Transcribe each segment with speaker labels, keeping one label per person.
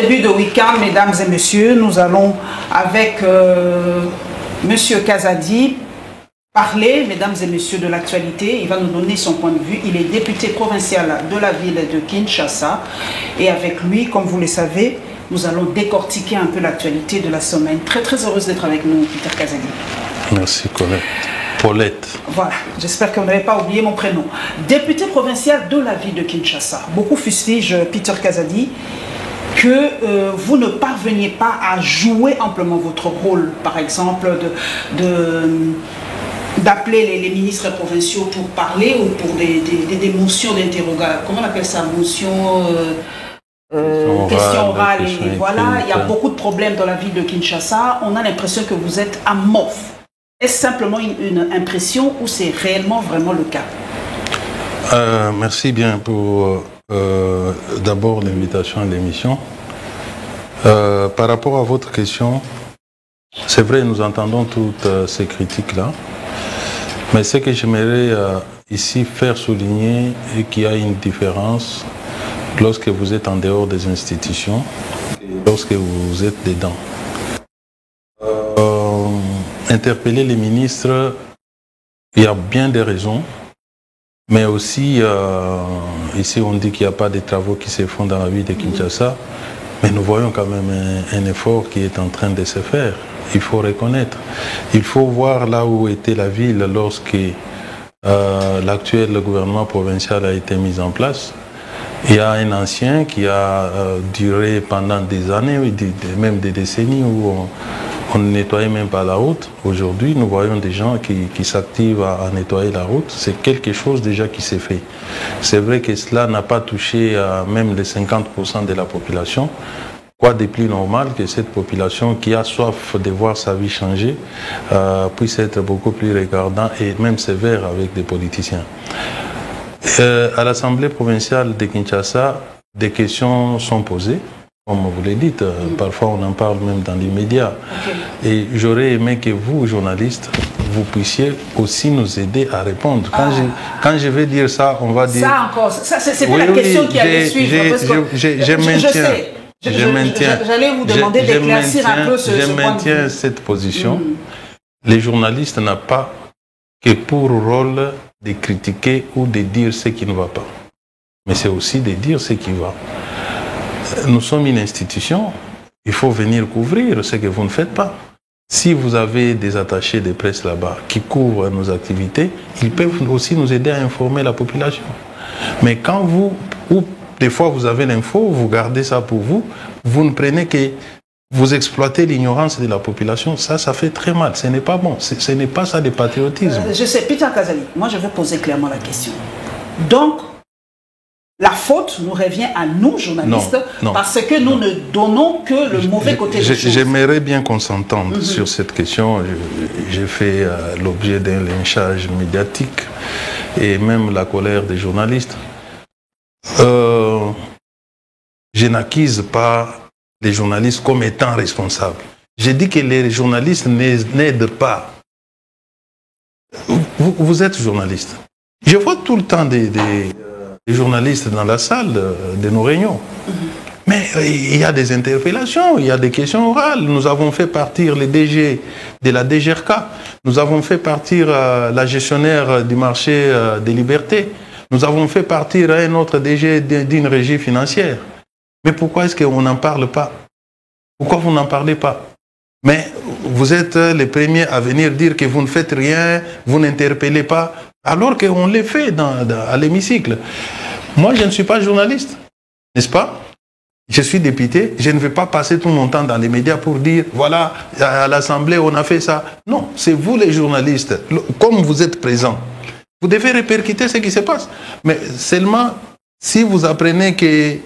Speaker 1: début de week-end, mesdames et messieurs, nous allons avec Monsieur Kazadi parler, mesdames et messieurs, de l'actualité. Il va nous donner son point de vue. Il est député provincial de la ville de Kinshasa. Et avec lui, comme vous le savez, nous allons décortiquer un peu l'actualité de la semaine. Très très heureuse d'être avec nous, Peter Kazadi.
Speaker 2: Merci Colette. Paulette.
Speaker 1: Voilà, j'espère que vous n'avez pas oublié mon prénom. Député provincial de la ville de Kinshasa. Beaucoup fustigent Peter Kazadi que vous ne parveniez pas à jouer amplement votre rôle, par exemple, d'appeler les ministres provinciaux pour parler ou pour des motions d'interrogatoire. Comment on appelle ça? Motion... question orale, et voilà, il y a beaucoup de problèmes dans la ville de Kinshasa. On a l'impression que vous êtes amorphe. Est-ce simplement une impression ou c'est réellement vraiment le cas?
Speaker 2: Merci bien pour d'abord l'invitation à l'émission. Par rapport à votre question, c'est vrai, nous entendons toutes ces critiques-là, mais ce que j'aimerais ici faire souligner est qu'il y a une différence lorsque vous êtes en dehors des institutions et lorsque vous êtes dedans. Interpeller les ministres, il y a bien des raisons, mais aussi, ici on dit qu'il n'y a pas de travaux qui se font dans la ville de Kinshasa, mais nous voyons quand même un effort qui est en train de se faire. Il faut reconnaître. Il faut voir là où était la ville lorsque l'actuel gouvernement provincial a été mis en place. Il y a un ancien qui a duré pendant des années, même des décennies, où on ne nettoyait même pas la route. Aujourd'hui, nous voyons des gens qui s'activent à nettoyer la route. C'est quelque chose déjà qui s'est fait. C'est vrai que cela n'a pas touché même les 50% de la population. Quoi de plus normal que cette population qui a soif de voir sa vie changer puisse être beaucoup plus regardant et même sévère avec des politiciens. À l'Assemblée provinciale de Kinshasa, des questions sont posées. Comme vous l'avez dit, parfois on en parle même dans les médias. Okay. Et j'aurais aimé que vous, journalistes, vous puissiez aussi nous aider à répondre. Quand je vais dire ça, on va dire...
Speaker 1: Ça encore, c'était la question qui allait suivre. Je maintiens. J'allais vous demander d'éclaircir un peu ce point.
Speaker 2: Je maintiens cette position. Les journalistes n'ont pas que pour rôle de critiquer ou de dire ce qui ne va pas. Mais c'est aussi de dire ce qui va. Nous sommes une institution, il faut venir couvrir ce que vous ne faites pas. Si vous avez des attachés de presse là-bas qui couvrent nos activités, ils peuvent aussi nous aider à informer la population. Mais quand vous, ou des fois vous avez l'info, vous gardez ça pour vous, vous ne prenez que vous exploitez l'ignorance de la population, ça fait très mal. Ce n'est pas bon, ce n'est pas ça le patriotisme.
Speaker 1: Je sais, Peter Kazadi, moi je vais poser clairement la question. Donc, la faute nous revient à nous, journalistes, parce que nous ne donnons que le mauvais côté des choses.
Speaker 2: J'aimerais bien qu'on s'entende sur cette question. J'ai fait l'objet d'un lynchage médiatique et même la colère des journalistes. Je n'accuse pas les journalistes comme étant responsables. J'ai dit que les journalistes n'aident pas. Vous êtes journaliste. Je vois tout le temps des journalistes dans la salle de nos réunions. Mais il y a des interpellations, il y a des questions orales. Nous avons fait partir les DG de la DGRK. Nous avons fait partir la gestionnaire du marché des libertés. Nous avons fait partir un autre DG d'une régie financière. Mais pourquoi est-ce qu'on n'en parle pas? Pourquoi vous n'en parlez pas? Mais vous êtes les premiers à venir dire que vous ne faites rien, vous n'interpellez pas, alors qu'on les fait à l'hémicycle. Moi, je ne suis pas journaliste, n'est-ce pas? Je suis député, je ne vais pas passer tout mon temps dans les médias pour dire, voilà, à l'Assemblée, on a fait ça. Non, c'est vous les journalistes, comme vous êtes présents. Vous devez répercuter ce qui se passe. Mais seulement, si vous apprenez qu'il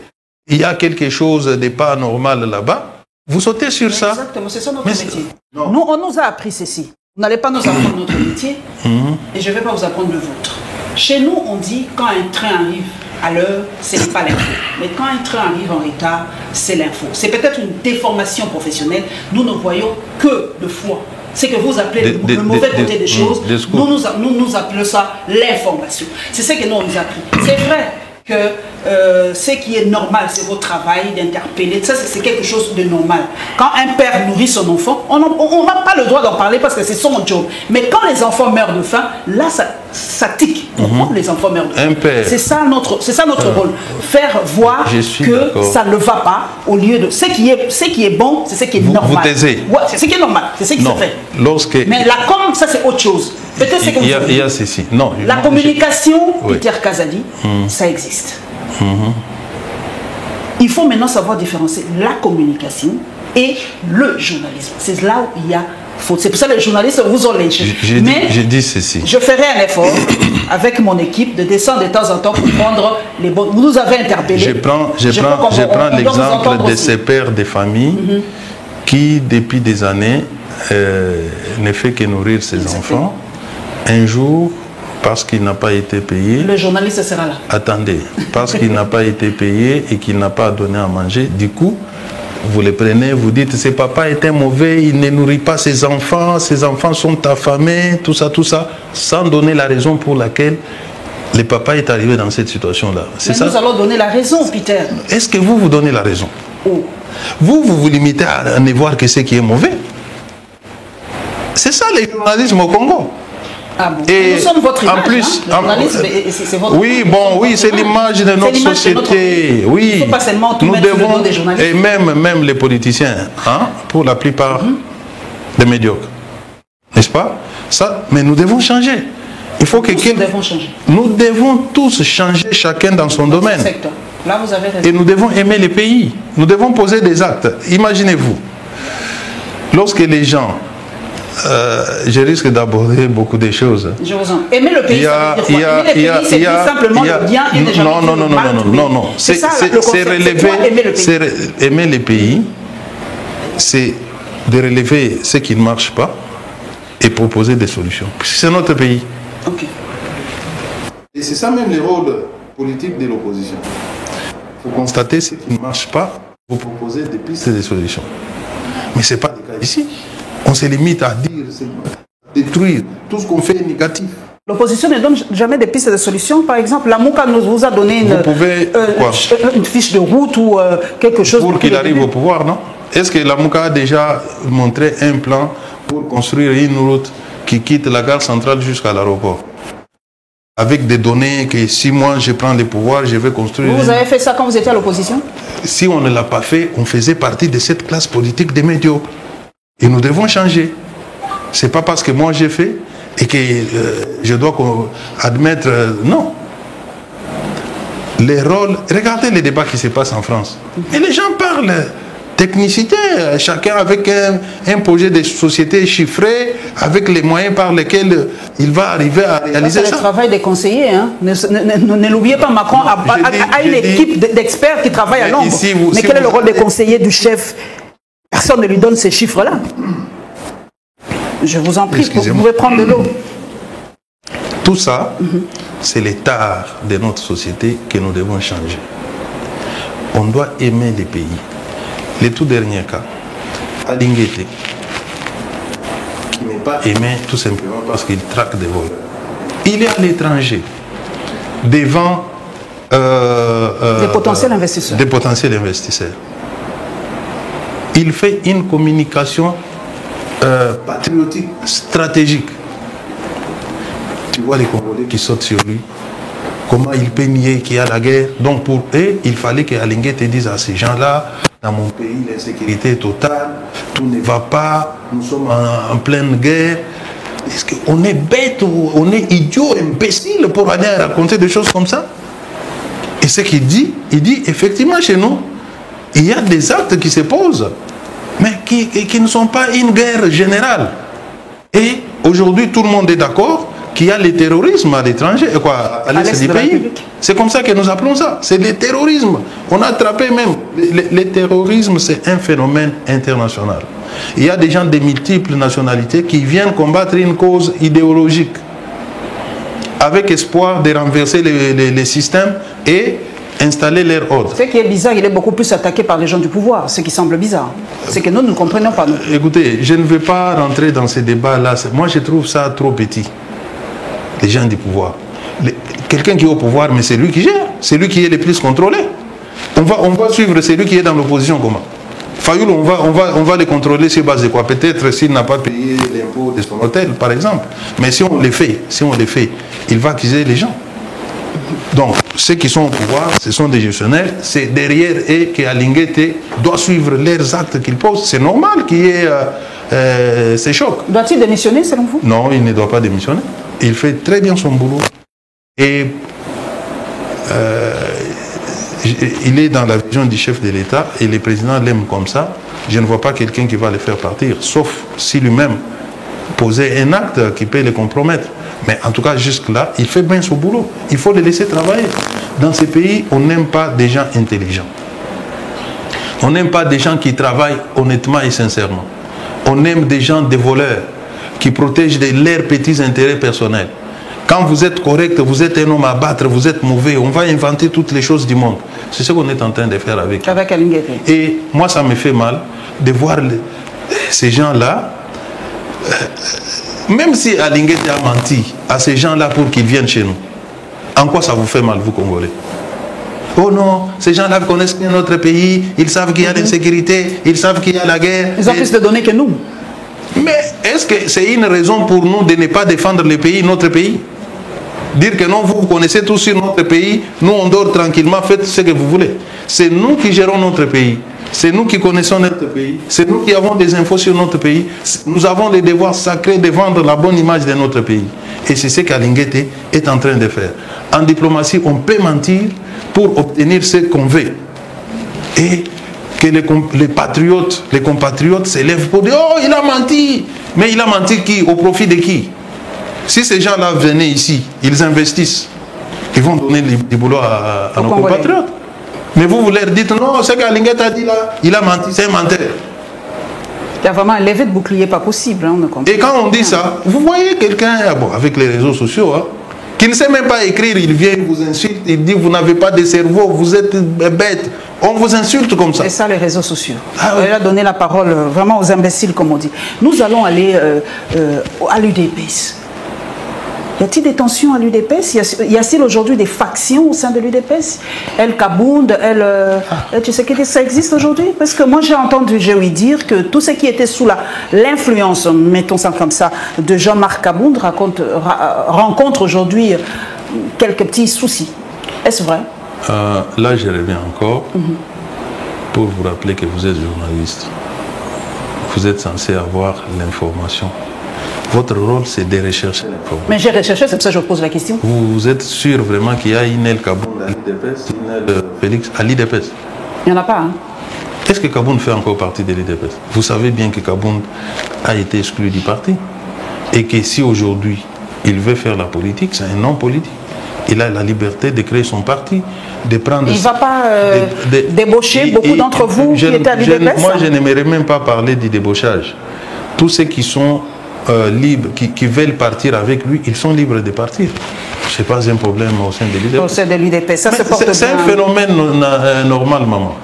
Speaker 2: y a quelque chose de pas normal là-bas, vous sautez sur ça.
Speaker 1: Exactement, c'est ça notre métier. Nous, on nous a appris ceci. Vous n'allez pas nous apprendre notre métier et je ne vais pas vous apprendre le vôtre. Chez nous, on dit quand un train arrive à l'heure, ce n'est pas l'info. Mais quand un train arrive en retard, c'est l'info. C'est peut-être une déformation professionnelle. Nous ne voyons que le foie. C'est que vous appelez le mauvais côté des choses. Nous appelons ça l'information. C'est ce que nous on nous a appris. C'est vrai. que ce qui est normal, c'est votre travail d'interpeller. Ça, c'est quelque chose de normal. Quand un père nourrit son enfant, on n'a pas le droit d'en parler parce que c'est son job. Mais quand les enfants meurent de faim, là, ça tique. Pourquoi les enfants meurent de faim? C'est ça notre rôle. Faire voir que ça ne va pas au lieu de... Ce qui est bon, c'est ce qui est normal.
Speaker 2: Vous taisez.
Speaker 1: Ouais, c'est ce qui est normal. C'est ce qui se fait. Mais la com, ça, c'est autre chose. Peut-être c'est comme
Speaker 2: il y a ceci. Non,
Speaker 1: la communication, Peter Kazadi, ça existe. Il faut maintenant savoir différencier la communication et le journalisme. C'est là où il y a faute. C'est pour ça que les journalistes vous ont lynché.
Speaker 2: J'ai dit ceci.
Speaker 1: Je ferai un effort avec mon équipe de descendre de temps en temps pour prendre les bonnes. Vous nous avez interpellés.
Speaker 2: Je prends l'exemple de ces pères de famille qui, depuis des années, ne fait que nourrir ses enfants. Un jour, parce qu'il n'a pas été payé...
Speaker 1: Le journaliste sera là.
Speaker 2: Attendez, parce qu'il n'a pas été payé et qu'il n'a pas donné à manger, du coup, vous les prenez, vous dites, ce papa était mauvais, il ne nourrit pas ses enfants sont affamés, tout ça, sans donner la raison pour laquelle le papa est arrivé dans cette situation-là.
Speaker 1: Mais nous allons donner la raison, Peter.
Speaker 2: Est-ce que vous donnez la raison? Vous limitez à ne voir que ce qui est mauvais. C'est ça le journalisme au Congo.
Speaker 1: Ah bon. Et nous sommes votre image,
Speaker 2: en plus,
Speaker 1: c'est votre
Speaker 2: oui, bon, oui, c'est l'image de notre société. Oui,
Speaker 1: il ne faut pas seulement tout mettre sur le dos des journalistes.
Speaker 2: Et même les politiciens, pour la plupart, des médiocres. N'est-ce pas? Ça, mais nous devons changer. Il faut que nous devons tous changer, chacun dans son domaine.
Speaker 1: Là, vous avez raison.
Speaker 2: Et nous devons aimer les pays. Nous devons poser des actes. Imaginez-vous, lorsque les gens... je risque d'aborder beaucoup de choses.
Speaker 1: Je vous en... Aimer le pays, c'est simplement le bien et déjà
Speaker 2: non. C'est aimer les pays, c'est de relever ce qui ne marche pas et proposer des solutions. C'est notre pays.
Speaker 1: Okay.
Speaker 2: Et c'est ça même le rôle politique de l'opposition. Il faut constater ce qui ne marche pas, vous proposer des pistes et des solutions. Mais ce n'est pas le cas ici. On se limite à dire, détruire tout ce qu'on fait est négatif.
Speaker 1: L'opposition ne donne jamais des pistes de solutions. Par exemple, la MOUCA vous a donné une fiche de route ou quelque chose.
Speaker 2: Pour qu'il arrive au pouvoir, non? Est-ce que la MOUCA a déjà montré un plan pour construire une route qui quitte la gare centrale jusqu'à l'aéroport? Avec des données que si moi je prends le pouvoir, je vais construire...
Speaker 1: Vous avez fait ça quand vous étiez à l'opposition?
Speaker 2: Si on ne l'a pas fait, on faisait partie de cette classe politique des médiocres. Et nous devons changer. Ce n'est pas parce que moi j'ai fait et que je dois admettre... non. Les rôles... Regardez les débats qui se passent en France. Et les gens parlent technicité, chacun avec un projet de société chiffré, avec les moyens par lesquels il va arriver à réaliser ça.
Speaker 1: C'est le travail des conseillers. Hein. Ne l'oubliez pas, Macron a une équipe d'experts qui travaille à l'ombre. Mais quel est le rôle des conseillers du chef? Personne ne lui donne ces chiffres-là. Je vous en prie, vous pouvez prendre de l'eau.
Speaker 2: Tout ça, c'est l'état de notre société que nous devons changer. On doit aimer les pays. Le tout dernier cas, Alinguete, qui n'est pas aimé tout simplement parce qu'il traque des voleurs. Il est à l'étranger, devant
Speaker 1: des potentiels investisseurs.
Speaker 2: Des potentiels investisseurs. Il fait une communication patriotique, stratégique. Tu vois les Congolais qui sautent sur lui. Comment il peut nier qu'il y a la guerre? Donc pour eux, il fallait que Alinguete dise à ces gens-là, dans mon pays, l'insécurité est totale, tout ne va pas, nous sommes en pleine guerre. Est-ce qu'on est bête, on est idiot, imbécile pour aller raconter des choses comme ça? Et ce qu'il dit, il dit effectivement chez nous, il y a des actes qui se posent, mais qui ne sont pas une guerre générale. Et aujourd'hui, tout le monde est d'accord qu'il y a le terrorisme à l'étranger, quoi, à l'est du pays. C'est comme ça que nous appelons ça. C'est le terrorisme. On a attrapé même. Le terrorisme, c'est un phénomène international. Il y a des gens de multiples nationalités qui viennent combattre une cause idéologique avec espoir de renverser les systèmes et installer leur ordre.
Speaker 1: Ce qui est bizarre, il est beaucoup plus attaqué par les gens du pouvoir, ce qui semble bizarre. C'est que nous ne comprenons pas. Nous.
Speaker 2: Écoutez, je ne vais pas rentrer dans ces débats-là. Moi, je trouve ça trop petit. Les gens du pouvoir. quelqu'un qui est au pouvoir, mais c'est lui qui gère, c'est lui qui est le plus contrôlé. On va suivre celui qui est dans l'opposition comment? Fayoul, on va les contrôler sur base de quoi? Peut-être s'il n'a pas payé l'impôt de son hôtel, par exemple. Mais si on les fait, il va accuser les gens. Donc, ceux qui sont au pouvoir, ce sont des gestionnaires. C'est derrière eux que Alinguete doit suivre leurs actes qu'ils posent. C'est normal qu'il y ait ces chocs.
Speaker 1: Doit-il démissionner, selon vous?
Speaker 2: Non, il ne doit pas démissionner. Il fait très bien son boulot. Et il est dans la vision du chef de l'État et le président l'aime comme ça. Je ne vois pas quelqu'un qui va le faire partir, sauf si lui-même posait un acte qui peut le compromettre. Mais en tout cas, jusque-là, il fait bien son boulot. Il faut le laisser travailler. Dans ces pays, on n'aime pas des gens intelligents. On n'aime pas des gens qui travaillent honnêtement et sincèrement. On aime des gens, des voleurs, qui protègent leurs petits intérêts personnels. Quand vous êtes correct, vous êtes un homme à battre, vous êtes mauvais, on va inventer toutes les choses du monde. C'est ce qu'on est en train de faire avec
Speaker 1: Alinguete.
Speaker 2: Et moi, ça me fait mal de voir ces gens-là, même si Alinguete a menti à ces gens-là pour qu'ils viennent chez nous. En quoi ça vous fait mal, vous, Congolais? Oh non, ces gens-là connaissent bien notre pays, ils savent qu'il y a l'insécurité, ils savent qu'il y a la guerre.
Speaker 1: Ils ont plus de données que nous.
Speaker 2: Mais est-ce que c'est une raison pour nous de ne pas défendre le pays, notre pays? Dire que non, vous connaissez tout sur notre pays, nous on dort tranquillement, faites ce que vous voulez. C'est nous qui gérons notre pays, c'est nous qui connaissons notre pays, c'est nous qui avons des infos sur notre pays. Nous avons le devoir sacré de vendre la bonne image de notre pays. Et c'est ce qu'Alinguete est en train de faire. En diplomatie, on peut mentir pour obtenir ce qu'on veut. Et que les patriotes, les compatriotes s'élèvent pour dire « Oh, il a menti !» Mais il a menti qui? Au profit de qui? Si ces gens-là venaient ici, ils investissent, ils vont donner du boulot à nos compatriotes. Mais vous leur dites non, ce qu'Alinguete a dit là, il a menti, c'est un menteur.
Speaker 1: Il y a vraiment un lever de bouclier pas possible. Hein,
Speaker 2: et quand on dit ça, vous voyez quelqu'un, avec les réseaux sociaux, hein, qui ne sait même pas écrire, il vient, il vous insulte, il dit vous n'avez pas de cerveau, vous êtes bête. On vous insulte comme ça.
Speaker 1: C'est ça les réseaux sociaux. Il a donné la parole vraiment aux imbéciles, comme on dit. Nous allons aller à l'UDPS. Y a-t-il des tensions à l'UDPS? Y a-t-il aujourd'hui des factions au sein de l'UDPS? El Kabound, tu sais que ça existe aujourd'hui? Parce que moi j'ai entendu, j'ai ouï dire que tous ceux qui étaient sous l'influence, mettons ça comme ça, de Jean-Marc Kabound rencontrent aujourd'hui quelques petits soucis. Est-ce vrai?
Speaker 2: Là je reviens encore pour vous rappeler que vous êtes journaliste. Vous êtes censé avoir l'information. Votre rôle, c'est de rechercher l'information.
Speaker 1: Mais j'ai recherché, c'est pour ça que je pose la question.
Speaker 2: Vous êtes sûr vraiment qu'il y a une El Kabound à l'IDPS, une El Félix à l'IDPS?
Speaker 1: Il n'y en a pas. Hein?
Speaker 2: Est-ce que Kabound fait encore partie de l'IDPS? Vous savez bien que Kabound a été exclu du parti. Et que si aujourd'hui, il veut faire la politique, c'est un homme politique. Il a la liberté de créer son parti, de prendre... Il
Speaker 1: ne va pas débaucher beaucoup d'entre vous qui étaient à l'IDPS?
Speaker 2: Moi, je n'aimerais même pas parler du débauchage. Tous ceux qui sont libres, qui veulent partir avec lui, ils sont libres de partir. Ce n'est pas un problème au sein de l'UDPS.
Speaker 1: Au sein de l'UDPS, ça se porte bien.
Speaker 2: C'est un phénomène normal, maman.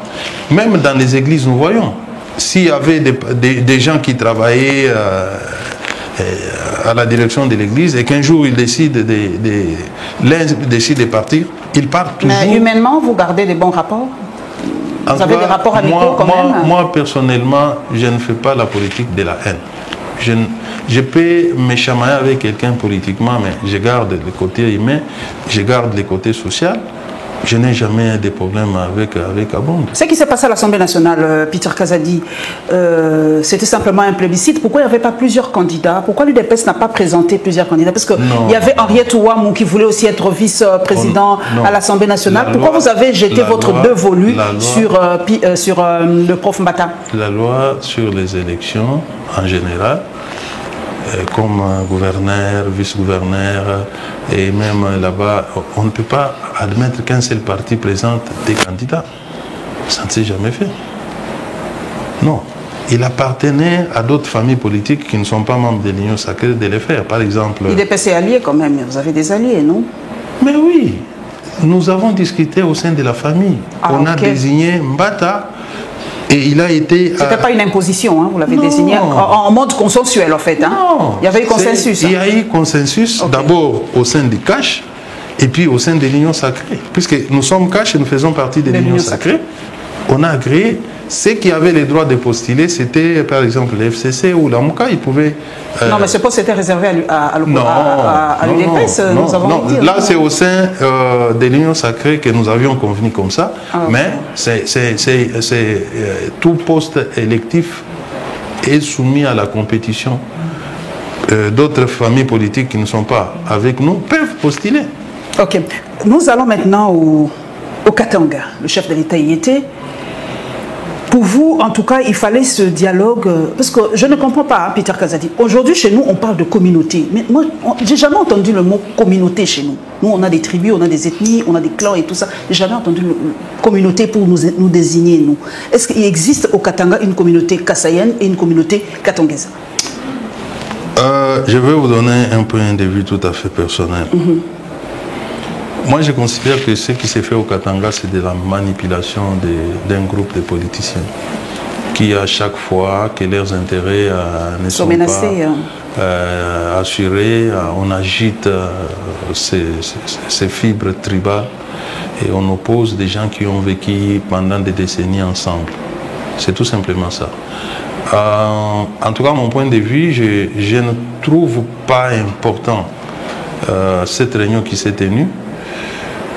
Speaker 2: Même dans les églises, nous voyons. S'il y avait des gens qui travaillaient à la direction de l'église et qu'un jour ils décident l'un décide de partir, ils partent toujours.
Speaker 1: Mais humainement, vous gardez des bons rapports? Vous avez des rapports amicaux quand même?
Speaker 2: Moi, personnellement, je ne fais pas la politique de la haine. Je peux me chamailler avec quelqu'un politiquement, mais je garde le côté humain, je garde le côté social. Je n'ai jamais de problème avec Kabound.
Speaker 1: Ce qui s'est passé à l'Assemblée nationale, Peter Kazadi, c'était simplement un plébiscite. Pourquoi il n'y avait pas plusieurs candidats? Pourquoi l'UDPS n'a pas présenté plusieurs candidats? Parce qu'il y avait Henriette Ouamou qui voulait aussi être vice-président à l'Assemblée nationale. Pourquoi vous avez jeté votre dévolu sur le prof Mbata?
Speaker 2: La loi sur les élections, en général, comme gouverneur, vice-gouverneur, et même là-bas, on ne peut pas admettre qu'un seul parti présente des candidats. Ça ne s'est jamais fait. Non. Il appartenait à d'autres familles politiques qui ne sont pas membres de l'Union sacrée de le faire. Par exemple...
Speaker 1: l'UDPS est allié quand même. Vous avez des alliés, non?
Speaker 2: Mais oui. Nous avons discuté au sein de la famille. On a désigné Mbata. Et il a été...
Speaker 1: C'était pas une imposition, hein, vous l'avez désigné en mode consensuel en fait. Hein.
Speaker 2: Non.
Speaker 1: Il y avait eu consensus.
Speaker 2: Il y a eu consensus d'abord au sein du CACH Et puis au sein de l'Union sacrée, puisque nous sommes cash et nous faisons partie de l'Union sacrée, on a agréé. Ceux qui avaient les droits de postuler, c'était par exemple le FCC ou la MOUCA, ils pouvaient...
Speaker 1: Non, mais ce poste était réservé à l'UDPS, nous avons dit.
Speaker 2: Là, c'est au sein de l'Union sacrée que nous avions convenu comme ça, mais tout poste électif est soumis à la compétition. D'autres familles politiques qui ne sont pas avec nous peuvent postuler.
Speaker 1: Ok. Nous allons maintenant au Katanga. Le chef de l'État y était. Pour vous, en tout cas, il fallait ce dialogue, parce que je ne comprends pas, hein, Peter Kazadi. Aujourd'hui, chez nous, on parle de communauté. Mais moi, j'ai jamais entendu le mot communauté chez nous. Nous, on a des tribus, on a des ethnies, on a des clans et tout ça. J'ai jamais entendu le communauté pour nous désigner, nous. Est-ce qu'il existe au Katanga une communauté kassaïenne et une communauté katangaise?
Speaker 2: Je vais vous donner un point de vue tout à fait personnel. Moi, je considère que ce qui s'est fait au Katanga, c'est de la manipulation d'un groupe de politiciens qui, à chaque fois que leurs intérêts ne sont pas assurés, on agite ces fibres tribales et on oppose des gens qui ont vécu pendant des décennies ensemble. C'est tout simplement ça. En tout cas, mon point de vue, je ne trouve pas important cette réunion qui s'est tenue.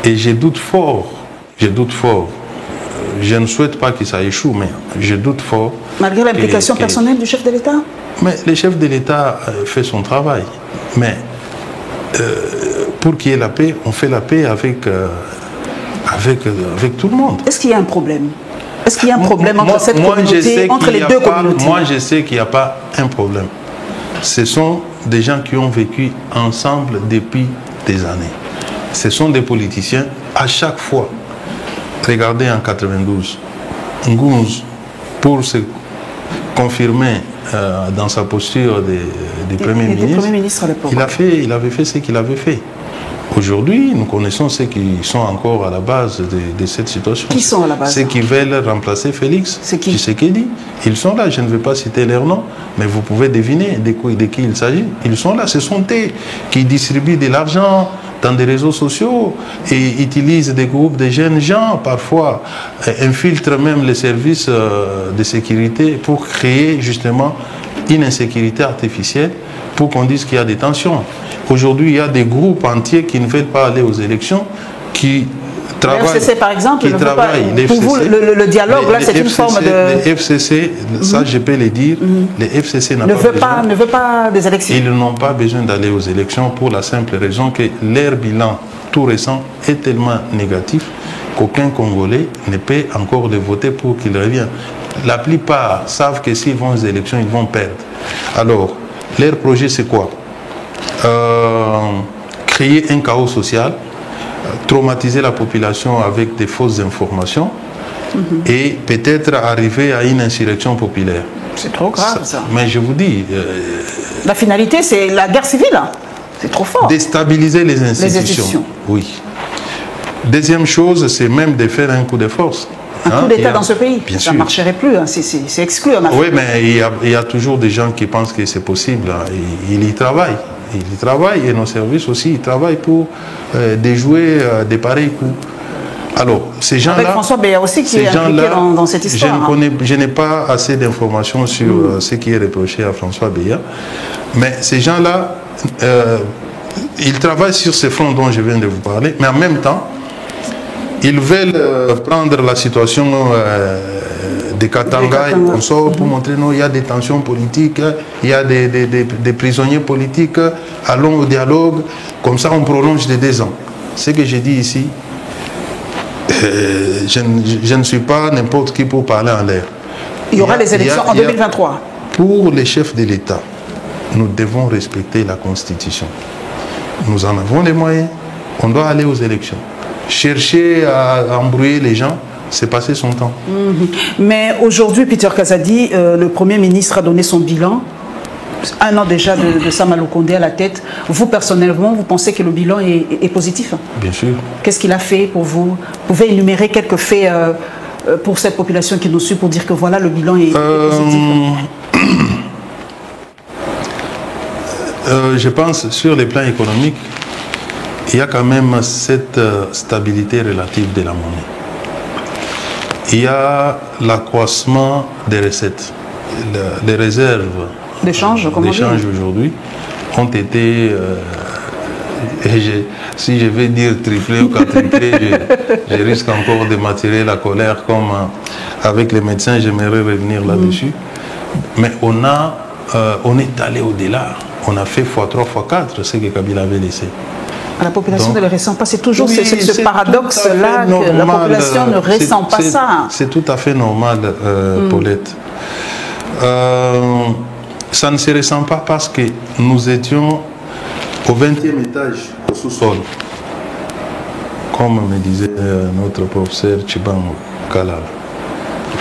Speaker 2: Et je doute fort, je ne souhaite pas que ça échoue, mais je doute fort.
Speaker 1: Malgré l'implication personnelle du chef de l'État? Mais
Speaker 2: le chef de l'État fait son travail. Mais pour qu'il y ait la paix, on fait la paix avec tout le monde.
Speaker 1: Est-ce qu'il y a un problème? Est-ce qu'il y a un problème entre cette communauté, entre les deux communautés?
Speaker 2: Moi, je sais qu'il n'y a pas un problème. Ce sont des gens qui ont vécu ensemble depuis des années. Ce sont des politiciens, à chaque fois. Regardez en 92, Ngouz, pour se confirmer dans sa posture de Premier ministre, il avait fait ce qu'il avait fait. Aujourd'hui, nous connaissons ceux qui sont encore à la base de cette situation.
Speaker 1: Qui sont à la base?
Speaker 2: Ceux qui veulent remplacer Félix Tshisekedi. Ils sont là, je ne vais pas citer leur nom, mais vous pouvez deviner de qui il s'agit. Ils sont là, ce sont eux qui distribuent de l'argent dans des réseaux sociaux et utilisent des groupes de jeunes gens, parfois infiltrent même les services de sécurité pour créer justement une insécurité artificielle pour qu'on dise qu'il y a des tensions. Aujourd'hui, il y a des groupes entiers qui ne veulent pas aller aux élections, qui travaillent.
Speaker 1: Le FCC, par exemple, pour vous, le dialogue, là, c'est une forme de...
Speaker 2: Les FCC, ça, je peux le dire, les FCC ne
Speaker 1: veut pas des élections.
Speaker 2: Ils n'ont pas besoin d'aller aux élections pour la simple raison que leur bilan tout récent est tellement négatif qu'aucun Congolais ne peut encore le voter pour qu'il revienne. La plupart savent que s'ils vont aux élections, ils vont perdre. Alors, leur projet, c'est quoi? Créer un chaos social, traumatiser la population avec des fausses informations et peut-être arriver à une insurrection populaire.
Speaker 1: C'est trop grave ça.
Speaker 2: Mais je vous dis...
Speaker 1: la finalité, c'est la guerre civile. C'est trop fort.
Speaker 2: Déstabiliser les institutions. Oui. Deuxième chose, c'est même de faire un coup de force.
Speaker 1: Un coup d'État dans ce pays, ça ne marcherait plus, c'est exclu en Afrique.
Speaker 2: Oui, mais il y a toujours des gens qui pensent que c'est possible. Ils y travaillent. Ils y travaillent et nos services aussi, ils travaillent pour déjouer des pareils coups. Alors, ces gens-là...
Speaker 1: Avec François Béa aussi qui est impliqué dans cette histoire.
Speaker 2: Je n'ai pas assez d'informations sur ce qui est reproché à François Béa, mais ces gens-là, ils travaillent sur ce front dont je viens de vous parler, mais en même temps, ils veulent prendre la situation des Katanga et consorts pour montrer qu'il y a des tensions politiques, il y a des prisonniers politiques, allons au dialogue, comme ça on prolonge de 2 ans. Ce que j'ai dit ici, je ne suis pas n'importe qui pour parler en l'air.
Speaker 1: Il y aura les élections en 2023.
Speaker 2: Pour les chefs de l'État, nous devons respecter la Constitution. Nous en avons les moyens, on doit aller aux élections. Chercher à embrouiller les gens, c'est passer son temps.
Speaker 1: Mais aujourd'hui, Peter Kazadi, le Premier ministre a donné son bilan. 1 an déjà de Sama Lukonde à la tête. Vous, personnellement, vous pensez que le bilan est positif?
Speaker 2: Bien sûr.
Speaker 1: Qu'est-ce qu'il a fait pour vous? Vous pouvez énumérer quelques faits pour cette population qui nous suit pour dire que voilà, le bilan est positif.
Speaker 2: Je pense, sur les plans économiques, il y a quand même cette stabilité relative de la monnaie. Il y a l'accroissement des recettes. Les réserves
Speaker 1: d'échange
Speaker 2: aujourd'hui ont été, si je vais dire triplé ou quadruplé, je risque encore de m'attirer la colère comme avec les médecins, j'aimerais revenir là-dessus. Mais on est allé au-delà. On a fait x3, x4 ce que Kabila avait laissé.
Speaker 1: La population ne le ressent pas. C'est toujours ce paradoxe-là que la population ne ressent pas ça.
Speaker 2: C'est tout à fait normal, Paulette. Ça ne se ressent pas parce que nous étions au 20e étage, au sous-sol. Comme me disait notre professeur Chiban Kalala.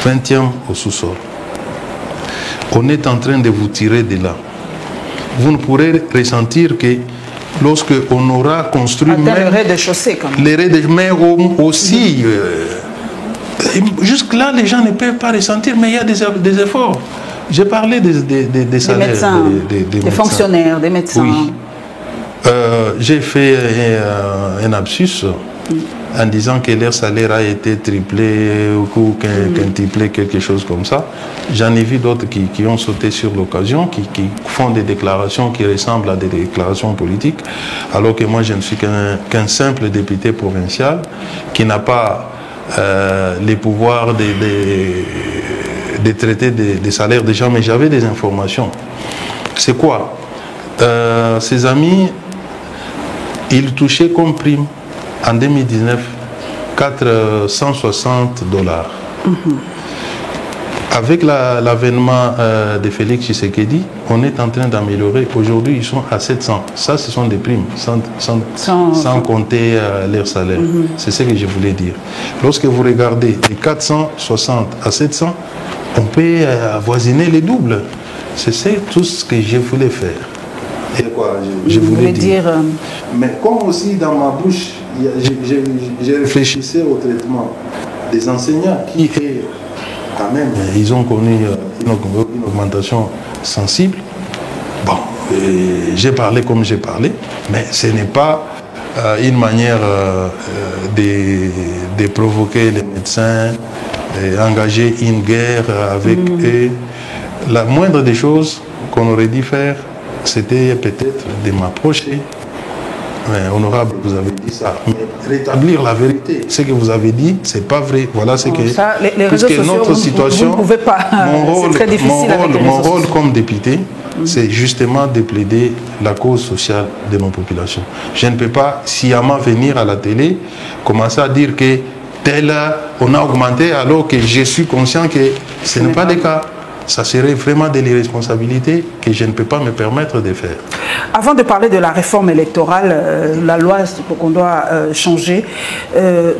Speaker 2: 20e au sous-sol. On est en train de vous tirer de là. Vous ne pourrez ressentir que lorsque on aura construit
Speaker 1: même le rez-de-chaussée, quand même.
Speaker 2: Les rez-de-chaussée aussi. Jusque-là, les gens ne peuvent pas ressentir, mais il y a des efforts. J'ai parlé des salaires.
Speaker 1: Médecins, des fonctionnaires, des médecins.
Speaker 2: Oui. J'ai fait un lapsus en disant que leur salaire a été triplé ou quintuplé, quelque chose comme ça. J'en ai vu d'autres qui ont sauté sur l'occasion, qui font des déclarations qui ressemblent à des déclarations politiques, alors que moi je ne suis qu'un simple député provincial qui n'a pas les pouvoirs de traiter des salaires des gens, mais j'avais des informations. C'est quoi? Ses amis, ils touchaient comme prime en 2019 460 $. Avec l'avènement de Félix Tshisekedi, on est en train d'améliorer. Aujourd'hui, ils sont à 700. Ça, ce sont des primes, sans compter leur salaire. C'est ce que je voulais dire. Lorsque vous regardez de 460 à 700, on peut avoisiner les doubles. C'est tout ce que je voulais faire. Et quoi, je voulais dire. Mais comme aussi dans ma bouche, je réfléchissais au traitement des enseignants qui, quand même, ils ont connu une augmentation sensible. Bon, j'ai parlé comme j'ai parlé, mais ce n'est pas une manière de provoquer les médecins, d'engager une guerre avec eux. La moindre des choses qu'on aurait dû faire, c'était peut-être de m'approcher. Honorable, vous avez dit ça. Mais rétablir la vérité. Ce que vous avez dit, c'est pas vrai. Voilà ce que.
Speaker 1: Ça, les réseaux sociaux,
Speaker 2: notre situation,
Speaker 1: vous ne pouvez pas. C'est très difficile avec les réseaux sociaux.
Speaker 2: Mon rôle comme député, c'est justement de plaider la cause sociale de nos populations. Je ne peux pas sciemment venir à la télé, commencer à dire que tel, on a augmenté, alors que je suis conscient que ce n'est pas le cas. Ça serait vraiment de l'irresponsabilité que je ne peux pas me permettre de faire.
Speaker 1: Avant de parler de la réforme électorale, la loi qu'on doit changer,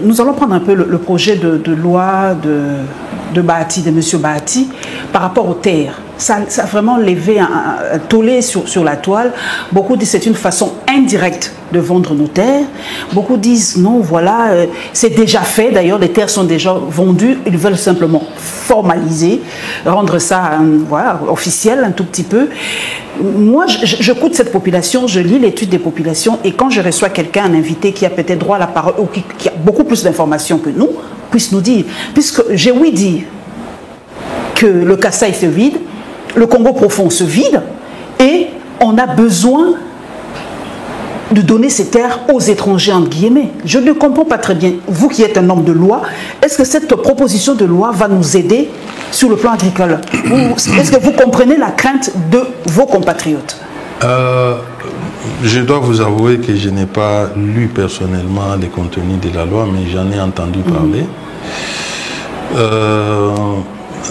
Speaker 1: nous allons prendre un peu le projet de loi de Bahati, de M. Bahati, par rapport aux terres. Ça a vraiment levé un tollé sur la toile. Beaucoup disent que c'est une façon indirecte de vendre nos terres. Beaucoup disent non, voilà, c'est déjà fait. D'ailleurs, les terres sont déjà vendues. Ils veulent simplement formaliser, rendre ça voilà, officiel un tout petit peu. Moi, j'écoute cette population, je lis l'étude des populations et quand je reçois quelqu'un, un invité qui a peut-être droit à la parole ou qui a beaucoup plus d'informations que nous, puisse nous dire, puisque j'ai ouï dire que le Kasaï se vide, le Congo profond se vide et on a besoin de donner ces terres aux étrangers, entre guillemets. Je ne comprends pas très bien. Vous qui êtes un homme de loi, est-ce que cette proposition de loi va nous aider sur le plan agricole? Est-ce que vous comprenez la crainte de vos compatriotes?
Speaker 2: Je dois vous avouer que je n'ai pas lu personnellement les contenus de la loi, mais j'en ai entendu parler.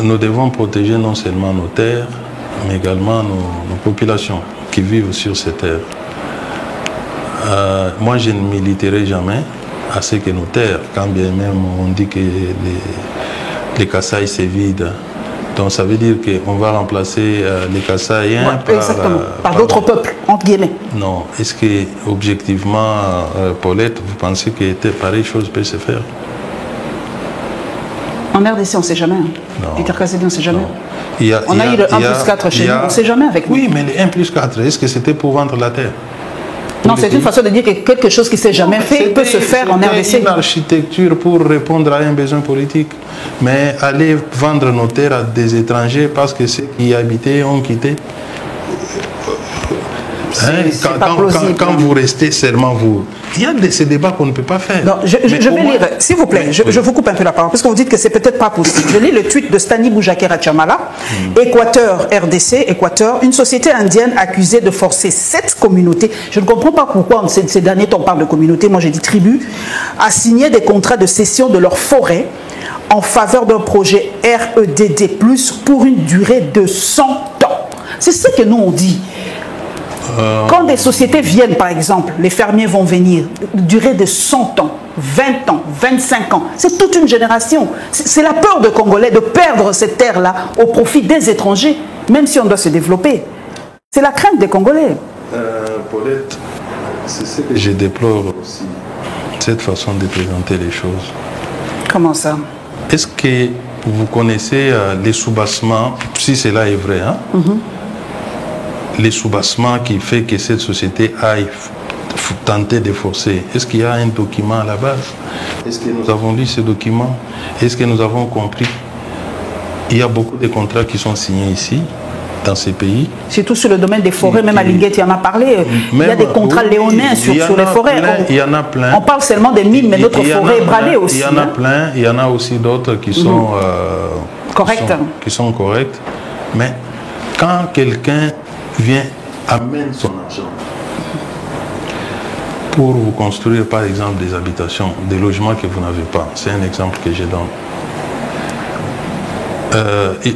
Speaker 2: Nous devons protéger non seulement nos terres, mais également nos populations qui vivent sur ces terres. Moi, je ne militerai jamais à ce que nos terres, quand bien même on dit que les Kasaï se vident, donc ça veut dire qu'on va remplacer les Kasaïens
Speaker 1: par d'autres peuples, entre guillemets.
Speaker 2: Non. Est-ce que, objectivement, Paulette, vous pensez que pareille chose peut se faire?
Speaker 1: En RDC, on ne sait jamais. Peter Kazadi, on ne sait jamais. On a eu le 1+4 chez nous, on ne sait jamais avec nous.
Speaker 2: Oui, mais le 1+4, est-ce que c'était pour vendre la terre?
Speaker 1: Non, c'est une façon de dire que quelque chose qui ne s'est jamais fait peut se faire en RDC.
Speaker 2: C'est une architecture pour répondre à un besoin politique. Mais aller vendre nos terres à des étrangers parce que ceux qui y habitaient ont quitté. Quand vous restez seulement vous, il y a ces débats qu'on ne peut pas faire.
Speaker 1: Non, je vais lire, s'il vous plaît, je vous coupe un peu la parole, parce que vous dites que c'est peut-être pas possible. Je lis le tweet de Stani Boujakera Chamala, Équateur, RDC, Équateur, une société indienne accusée de forcer 7 communautés, je ne comprends pas pourquoi ces derniers temps on parle de communautés, moi j'ai dit tribus, à signer des contrats de cession de leur forêt en faveur d'un projet REDD+, pour une durée de 100 ans. C'est ce que nous on dit. Quand des sociétés viennent, par exemple, les fermiers vont venir, durée de 100 ans, 20 ans, 25 ans, c'est toute une génération. C'est la peur de Congolais de perdre cette terre-là au profit des étrangers, même si on doit se développer. C'est la crainte des Congolais.
Speaker 2: Paulette, c'est ce que je déplore aussi, cette façon de présenter les choses.
Speaker 1: Comment ça?
Speaker 2: Est-ce que vous connaissez les soubassements, si cela est vrai, hein? Les soubassements qui fait que cette société aille tenter de forcer. Est-ce qu'il y a un document à la base? Est-ce que nous avons lu ce document? Est-ce que nous avons compris? Il y a beaucoup de contrats qui sont signés ici, dans ces pays.
Speaker 1: Surtout sur le domaine des forêts, même à Linguet, il y en a parlé. Il y a des contrats léonins sur les forêts.
Speaker 2: Il y en a plein.
Speaker 1: On parle seulement des mines, mais notre forêt est bralée aussi.
Speaker 2: Il y en a plein. Il y en a aussi d'autres qui sont
Speaker 1: corrects.
Speaker 2: Qui sont corrects. Mais quand quelqu'un amène son argent pour vous construire par exemple des habitations, des logements que vous n'avez pas, c'est un exemple que je donne.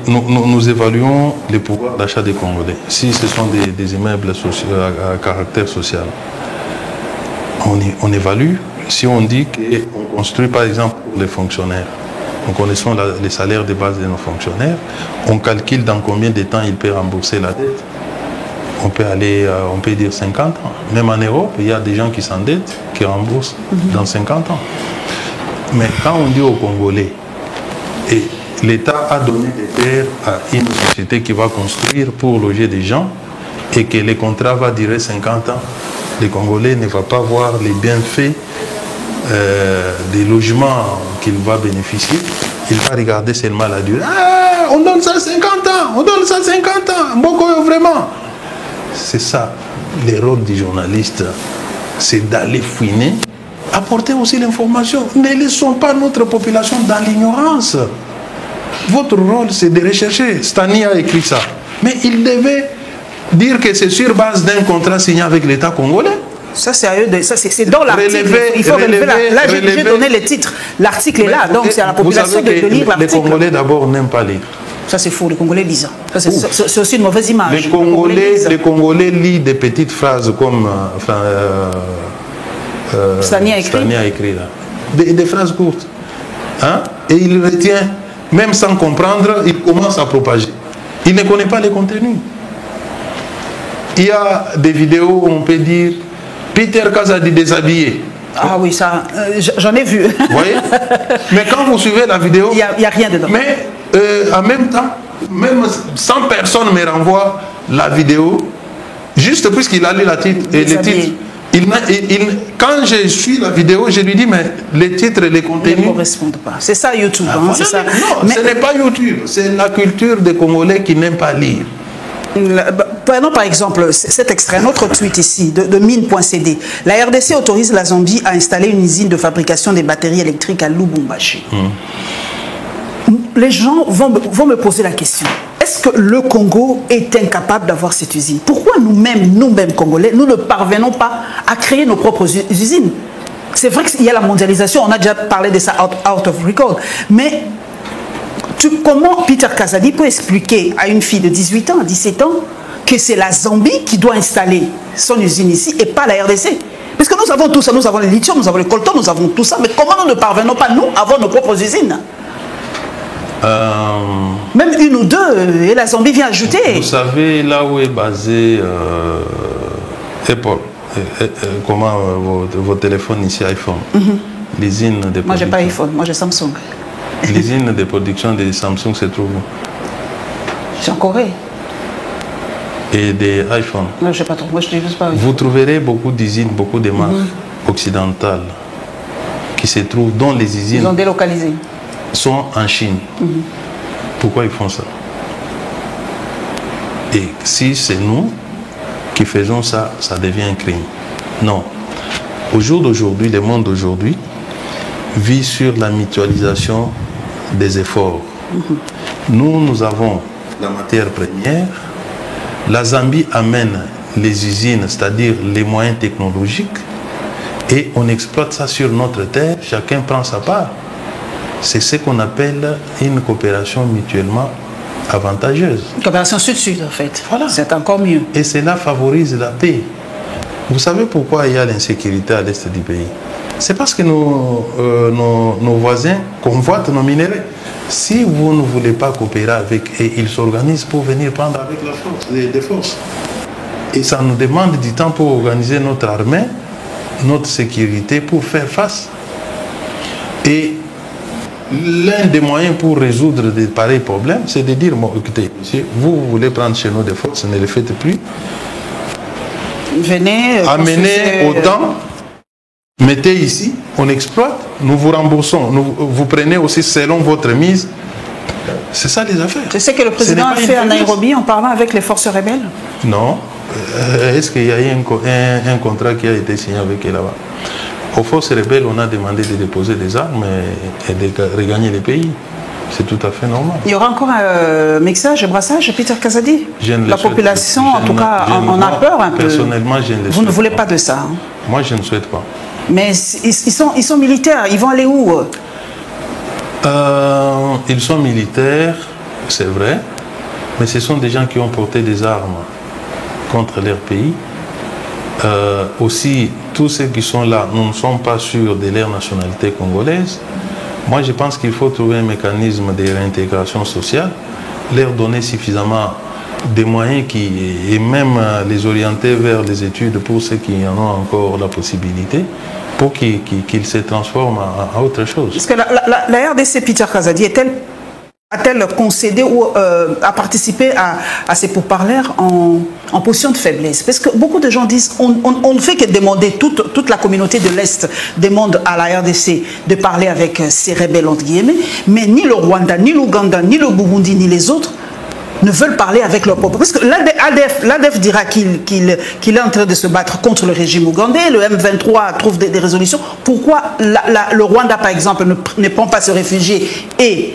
Speaker 2: Nous évaluons les pouvoirs d'achat des Congolais. Si ce sont des immeubles à caractère social, on évalue. Si on dit qu'on construit par exemple pour les fonctionnaires, nous connaissons les salaires de base de nos fonctionnaires, on calcule dans combien de temps ils peuvent rembourser la dette. On peut dire 50 ans. Même en Europe, il y a des gens qui s'endettent, qui remboursent dans 50 ans. Mais quand on dit aux Congolais, et l'État a donné des terres à une société qui va construire pour loger des gens, et que le contrat va durer 50 ans, les Congolais ne vont pas voir les bienfaits des logements qu'il va bénéficier. Il va regarder seulement la durée. Ah, on donne ça 50 ans, on donne ça 50 ans. Mboko, vraiment. C'est ça, le rôle du journaliste, c'est d'aller fouiner, apporter aussi l'information. Ne laissons pas notre population dans l'ignorance. Votre rôle, c'est de rechercher. Stani a écrit ça. Mais il devait dire que c'est sur base d'un contrat signé avec l'État congolais.
Speaker 1: Ça, c'est à eux c'est dans l'article. Il faut relever. Là, j'ai donné le titre. L'article est là, donc c'est à la population de lire l'article.
Speaker 2: Les Congolais, d'abord, n'aiment pas lire.
Speaker 1: Ça, c'est faux. Les Congolais lisent. C'est aussi une mauvaise image.
Speaker 2: Les Congolais lisent des petites phrases comme
Speaker 1: Stani a écrit
Speaker 2: là. Des phrases courtes. Hein? Et il retient, même sans comprendre, il commence à propager. Il ne connaît pas les contenus. Il y a des vidéos où on peut dire Peter Kazadi déshabillé.
Speaker 1: Ah oui, ça, j'en ai vu.
Speaker 2: Vous voyez? Mais quand vous suivez la vidéo,
Speaker 1: il n'y a rien dedans.
Speaker 2: Mais en même temps, même 100 personnes me renvoient la vidéo, juste puisqu'il a lu le titre. Et les titres, quand je suis la vidéo, je lui dis, mais les titres et les contenus
Speaker 1: ne correspondent pas. C'est ça YouTube. C'est ça.
Speaker 2: Non, ce n'est pas YouTube. C'est la culture des Congolais qui n'aiment pas lire.
Speaker 1: Prenons par exemple cet extrait, un autre tweet ici de mine.cd. La RDC autorise la Zambie à installer une usine de fabrication des batteries électriques à Lubumbashi. Les gens vont me poser la question. Est-ce que le Congo est incapable d'avoir cette usine? Pourquoi nous-mêmes Congolais, nous ne parvenons pas à créer nos propres usines? C'est vrai qu'il y a la mondialisation, on a déjà parlé de ça out of record, mais comment Peter Kazadi peut expliquer à une fille de 18 ans, 17 ans, que c'est la Zambie qui doit installer son usine ici et pas la RDC? Parce que nous avons tout ça, nous avons les lithium, nous avons le coltan, nous avons tout ça, mais comment nous ne parvenons pas, nous, à avoir nos propres usines? Même une ou deux, et la Zambie vient ajouter.
Speaker 2: Vous savez, là où est basé Apple, comment vos téléphones ici, iPhone, l'usine de production.
Speaker 1: Moi, j'ai pas iPhone, moi j'ai Samsung.
Speaker 2: L'usine de production de Samsung se trouve où?
Speaker 1: C'est en Corée.
Speaker 2: et des iPhones.
Speaker 1: Non, je sais pas trop. Moi, je n'utilise pas.
Speaker 2: Vous trouverez beaucoup d'usines, beaucoup de marques occidentales qui se trouvent, dont les usines
Speaker 1: Ils ont délocalisé.
Speaker 2: sont en Chine. Pourquoi ils font ça? Et si c'est nous qui faisons ça, ça devient un crime. Non. Au jour d'aujourd'hui, le monde d'aujourd'hui vit sur la mutualisation des efforts. Nous avons la matière première. La Zambie amène les usines, c'est-à-dire les moyens technologiques, et on exploite ça sur notre terre, chacun prend sa part. C'est ce qu'on appelle une coopération mutuellement avantageuse.
Speaker 1: Coopération sud-sud, en fait.
Speaker 2: Voilà.
Speaker 1: C'est encore mieux.
Speaker 2: Et cela favorise la paix. Vous savez pourquoi il y a l'insécurité à l'est du pays? C'est parce que nos voisins convoitent nos minéraux. Si vous ne voulez pas coopérer avec eux, ils s'organisent pour venir prendre avec la force, des forces. Et ça nous demande du temps pour organiser notre armée, notre sécurité, pour faire face. Et l'un des moyens pour résoudre de pareils problèmes, c'est de dire, bon, écoutez, monsieur, vous voulez prendre chez nous des forces, ne les faites plus.
Speaker 1: Venez.
Speaker 2: Amenez autant, mettez ici, on exploite, nous vous remboursons, vous prenez aussi selon votre mise. C'est ça les affaires.
Speaker 1: C'est ce que le président a fait à Nairobi en parlant avec les forces rebelles?
Speaker 2: Non. Est-ce qu'il y a eu un contrat qui a été signé avec eux là-bas? Aux forces rebelles, on a demandé de déposer des armes et de regagner les pays. C'est tout à fait normal.
Speaker 1: Il y aura encore un mixage, un brassage, Peter Kazadi? La population, en tout cas, en a peur un peu.
Speaker 2: Personnellement, je ne le souhaite pas.
Speaker 1: Vous ne voulez pas de ça, hein?
Speaker 2: Moi, je ne souhaite pas.
Speaker 1: Mais ils sont militaires, ils vont aller où?
Speaker 2: Ils sont militaires, c'est vrai, mais ce sont des gens qui ont porté des armes contre leur pays. Aussi, tous ceux qui sont là, nous ne sommes pas sûrs de leur nationalité congolaise. Moi, je pense qu'il faut trouver un mécanisme de réintégration sociale, leur donner suffisamment de moyens et même les orienter vers les études pour ceux qui en ont encore la possibilité, pour qu'ils se transforment en autre chose.
Speaker 1: Parce que la RDC, Peter Kazadi, a-t-elle concédé ou a participé à ces pourparlers en position de faiblesse? Parce que beaucoup de gens disent on ne fait que demander, toute la communauté de l'Est demande à la RDC de parler avec ces rebelles, entre guillemets, mais ni le Rwanda, ni l'Ouganda, ni le Burundi, ni les autres ne veulent parler avec leur peuple. Parce que l'ADF dira qu'il est en train de se battre contre le régime ougandais, le M23 trouve des résolutions. Pourquoi le Rwanda, par exemple, ne prend pas ces réfugiés et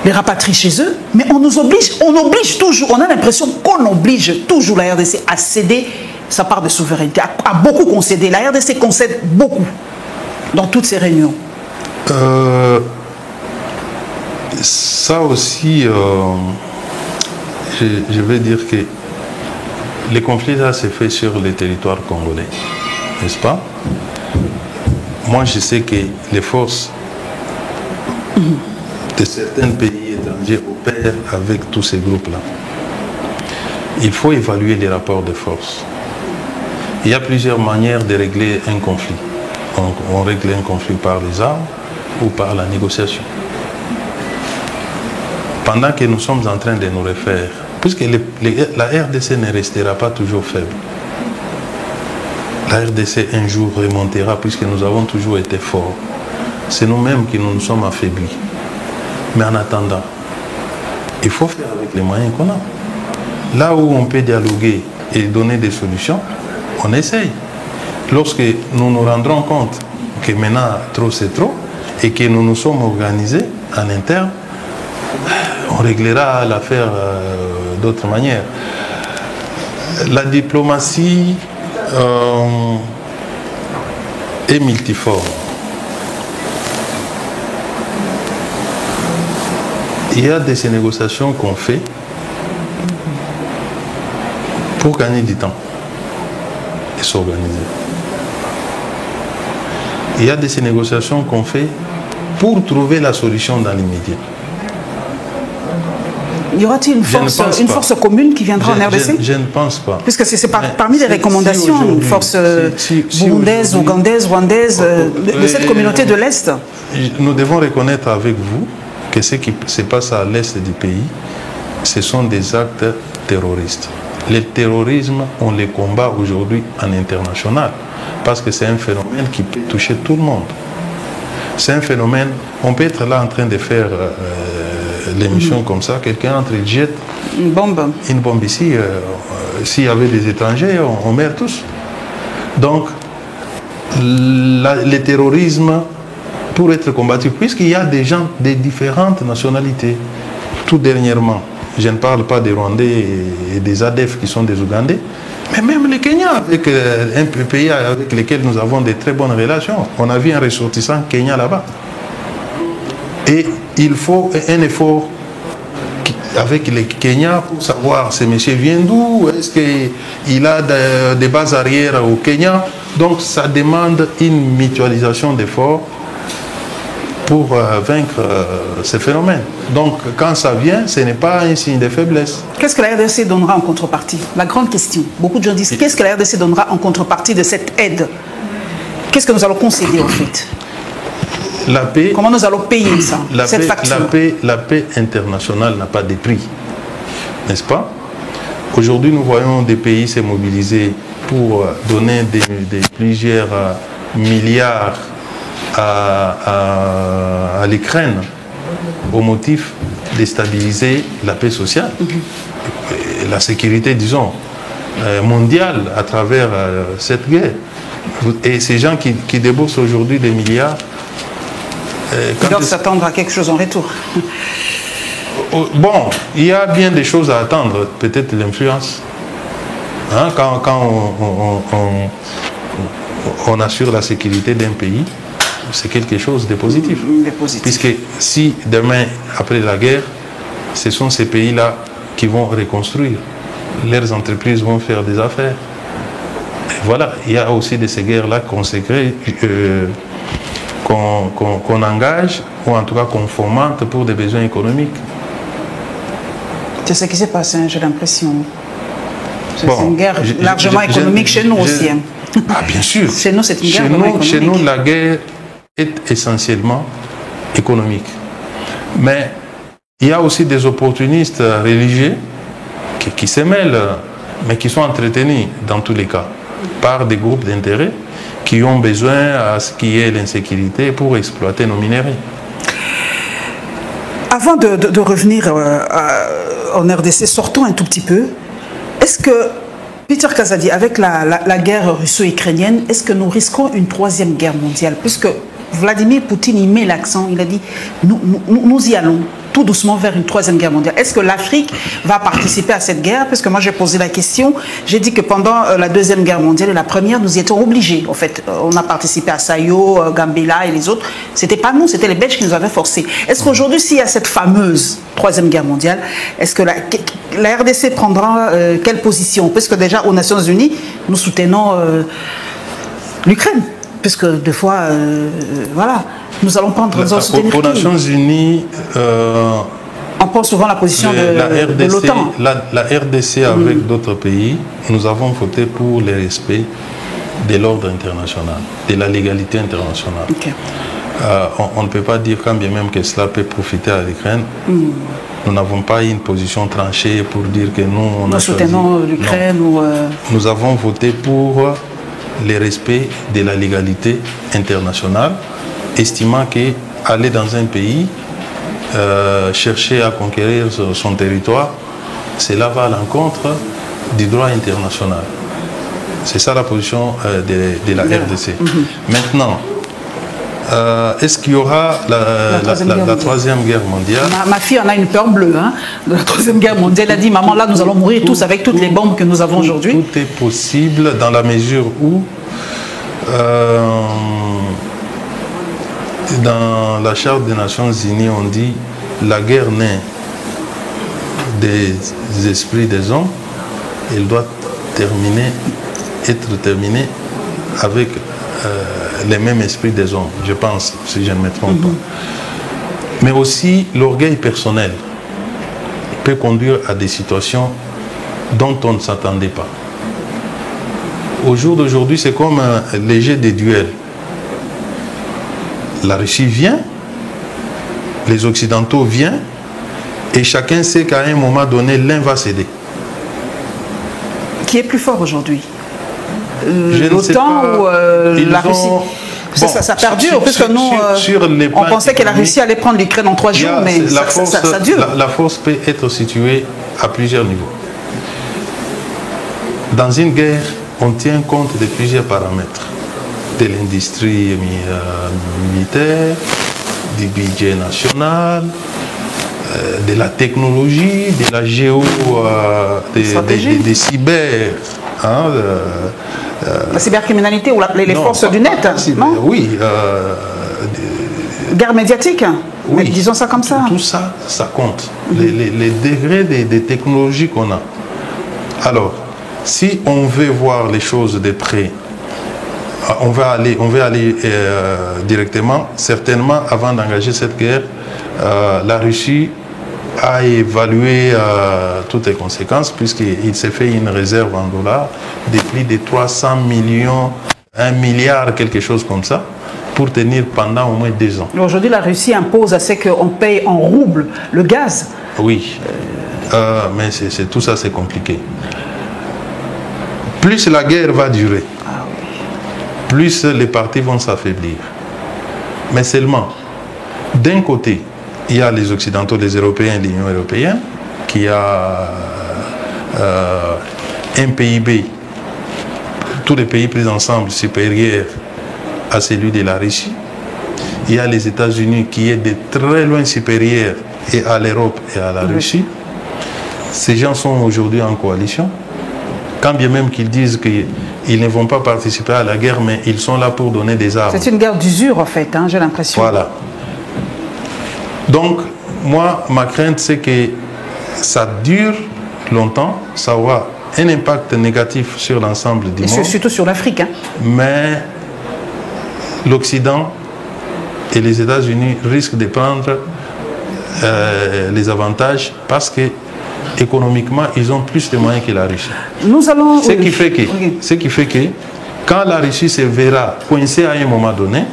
Speaker 1: les rapatrie chez eux? Mais on oblige toujours, on a l'impression qu'on oblige toujours la RDC à céder sa part de souveraineté, à beaucoup concéder. La RDC concède beaucoup dans toutes ces réunions.
Speaker 2: Ça aussi, je vais dire que les conflits là se fait sur le territoire congolais, n'est-ce pas? Moi, je sais que les forces de certains pays étrangers opèrent avec tous ces groupes-là. Il faut évaluer les rapports de force. Il y a plusieurs manières de régler un conflit. On règle un conflit par les armes ou par la négociation. Pendant que nous sommes en train de nous refaire, puisque la RDC ne restera pas toujours faible. La RDC un jour remontera puisque nous avons toujours été forts. C'est nous-mêmes qui nous sommes affaiblis. Mais en attendant, il faut faire avec les moyens qu'on a. Là où on peut dialoguer et donner des solutions, on essaye. Lorsque nous nous rendrons compte que maintenant trop c'est trop et que nous nous sommes organisés en interne, on réglera l'affaire d'autre manière. La diplomatie est multiforme. Il y a des négociations qu'on fait pour gagner du temps et s'organiser. Il y a des négociations qu'on fait pour trouver la solution dans l'immédiat.
Speaker 1: Y aura-t-il une force commune qui viendra en RDC?
Speaker 2: Je ne pense pas.
Speaker 1: Puisque c'est parmi les recommandations, une force burundaise, ougandaise, rwandaise, de cette communauté de l'Est.
Speaker 2: Nous devons reconnaître avec vous que ce qui se passe à l'Est du pays ce sont des actes terroristes. Le terrorisme, on les combat aujourd'hui en international parce que c'est un phénomène qui peut toucher tout le monde. C'est un phénomène, on peut être là en train de faire l'émission comme ça, quelqu'un entre et jette une bombe ici, s'il y avait des étrangers, on meurt tous. Donc, le terrorisme, pour être combattu, puisqu'il y a des gens de différentes nationalités, tout dernièrement, je ne parle pas des Rwandais et des ADF qui sont des Ougandais, mais même les Kenyans, avec un pays avec lequel nous avons de très bonnes relations. On a vu un ressortissant Kenyan là-bas. Et il faut un effort avec les Kenyans pour savoir ce monsieur vient d'où, est-ce qu'il a des bases arrières au Kenya. Donc ça demande une mutualisation d'efforts pour vaincre ces phénomènes. Donc quand ça vient, ce n'est pas un signe de faiblesse.
Speaker 1: Qu'est-ce que la RDC donnera en contrepartie? La grande question. Beaucoup de gens disent, qu'est-ce que la RDC donnera en contrepartie de cette aide? Qu'est-ce que nous allons concéder en fait?
Speaker 2: La paix,
Speaker 1: comment nous allons payer ça, cette facture?
Speaker 2: La paix internationale n'a pas de prix, n'est-ce pas? Aujourd'hui, nous voyons des pays se mobiliser pour donner plusieurs milliards à l'Ukraine au motif de stabiliser la paix sociale, la sécurité, disons, mondiale à travers cette guerre. Et ces gens qui déboursent aujourd'hui des milliards,
Speaker 1: ils doivent s'attendre à quelque chose en retour.
Speaker 2: Bon, il y a bien des choses à attendre, peut-être l'influence. Hein, quand on assure la sécurité d'un pays, c'est quelque chose de positif. Puisque si demain, après la guerre, ce sont ces pays-là qui vont reconstruire, leurs entreprises vont faire des affaires. Et voilà, il y a aussi de ces guerres-là consacrées qu'on engage, ou en tout cas qu'on fomente pour des besoins économiques.
Speaker 3: C'est ce qui s'est passé, j'ai l'impression. C'est une guerre
Speaker 1: largement économique chez nous aussi. Hein.
Speaker 2: Ah, bien sûr.
Speaker 1: Chez nous, c'est une guerre économique.
Speaker 2: Chez nous, la guerre est essentiellement économique. Mais il y a aussi des opportunistes religieux qui se mêlent, mais qui sont entretenus dans tous les cas par des groupes d'intérêt qui ont besoin à ce qui est l'insécurité pour exploiter nos minerais.
Speaker 1: Avant de revenir en RDC, sortons un tout petit peu. Est-ce que, Peter Kazadi, avec la guerre russo-ukrainienne, est-ce que nous risquons une troisième guerre mondiale? Puisque Vladimir Poutine y met l'accent, il a dit nous y allons tout doucement vers une troisième guerre mondiale. Est-ce que l'Afrique va participer à cette guerre? Parce que moi j'ai posé la question, j'ai dit que pendant la deuxième guerre mondiale et la première, nous y étions obligés. En fait, on a participé à Sayo, Gambela et les autres. C'était pas nous, c'était les Belges qui nous avaient forcés. Est-ce qu'aujourd'hui, s'il y a cette fameuse troisième guerre mondiale, est-ce que la RDC prendra quelle position? Parce que déjà aux Nations Unies, nous soutenons l'Ukraine. Puisque des fois, voilà, nous allons prendre
Speaker 2: aux Nations Unies,
Speaker 1: on pense souvent la position de l'OTAN.
Speaker 2: La RDC avec d'autres pays, nous avons voté pour le respect de l'ordre international, de la légalité internationale.
Speaker 1: Okay.
Speaker 2: On ne peut pas dire quand bien même que cela peut profiter à l'Ukraine. Nous n'avons pas une position tranchée pour dire que nous
Speaker 1: soutenons l'Ukraine.
Speaker 2: Nous avons voté pour le respect de la légalité internationale, estimant qu'aller dans un pays, chercher à conquérir son territoire, cela va à l'encontre du droit international. C'est ça la position de la RDC. Maintenant, est-ce qu'il y aura la troisième guerre mondiale?
Speaker 1: Ma fille en a une peur bleue de la troisième guerre mondiale. Elle a dit, maman, là, nous allons mourir tous avec toutes les bombes que nous avons aujourd'hui.
Speaker 2: Tout est possible dans la mesure où, dans la Charte des Nations Unies, on dit la guerre naît des esprits des hommes. Elle doit être terminée avec les mêmes esprits des hommes, je pense, si je ne me trompe pas. Mais aussi, l'orgueil personnel peut conduire à des situations dont on ne s'attendait pas. Au jour d'aujourd'hui, c'est comme un léger des duels. La Russie vient, les Occidentaux viennent, Et chacun sait qu'à un moment donné, l'un va céder.
Speaker 1: Qui est plus fort aujourd'hui? L'OTAN ou la Russie? Ça perdure, parce que nous, on pensait que la Russie allait prendre l'Ukraine en 3 jours, mais ça dure.
Speaker 2: La force peut être située à plusieurs niveaux. Dans une guerre, on tient compte de plusieurs paramètres. De l'industrie militaire, du budget national, de la technologie, de la des cyber. Hein,
Speaker 1: la cybercriminalité ou les forces du net, non?
Speaker 2: Oui.
Speaker 1: Guerre médiatique,
Speaker 2: oui,
Speaker 1: disons ça comme ça.
Speaker 2: Tout ça, ça compte. Les degrés des technologies qu'on a. Alors, si on veut voir les choses de près, on va aller directement, certainement, avant d'engager cette guerre, la Russie a évalué toutes les conséquences, puisqu'il s'est fait une réserve en dollars de plus de 300 millions, 1 milliard, quelque chose comme ça, pour tenir pendant au moins 2 ans.
Speaker 1: Aujourd'hui, la Russie impose à ce qu'on paye en roubles le gaz.
Speaker 2: Oui, mais tout ça, c'est compliqué. Plus la guerre va durer, plus les partis vont s'affaiblir. Mais seulement, d'un côté, il y a les Occidentaux, les Européens, l'Union européenne, qui a un PIB, tous les pays pris ensemble, supérieur à celui de la Russie. Il y a les États-Unis qui est de très loin supérieur et à l'Europe et à la Russie. Ces gens sont aujourd'hui en coalition. Quand bien même qu'ils disent qu'ils ne vont pas participer à la guerre, mais ils sont là pour donner des armes.
Speaker 1: C'est une guerre d'usure, en fait, hein, j'ai l'impression.
Speaker 2: Voilà. Donc, moi, ma crainte, c'est que ça dure longtemps, ça aura un impact négatif sur l'ensemble du monde.
Speaker 1: Et surtout sur l'Afrique. Hein.
Speaker 2: Mais l'Occident et les États-Unis risquent de prendre les avantages parce que économiquement, ils ont plus de moyens que la Russie.
Speaker 1: Nous allons...
Speaker 2: Ce qui fait que quand la Russie se verra coincée à un moment donné,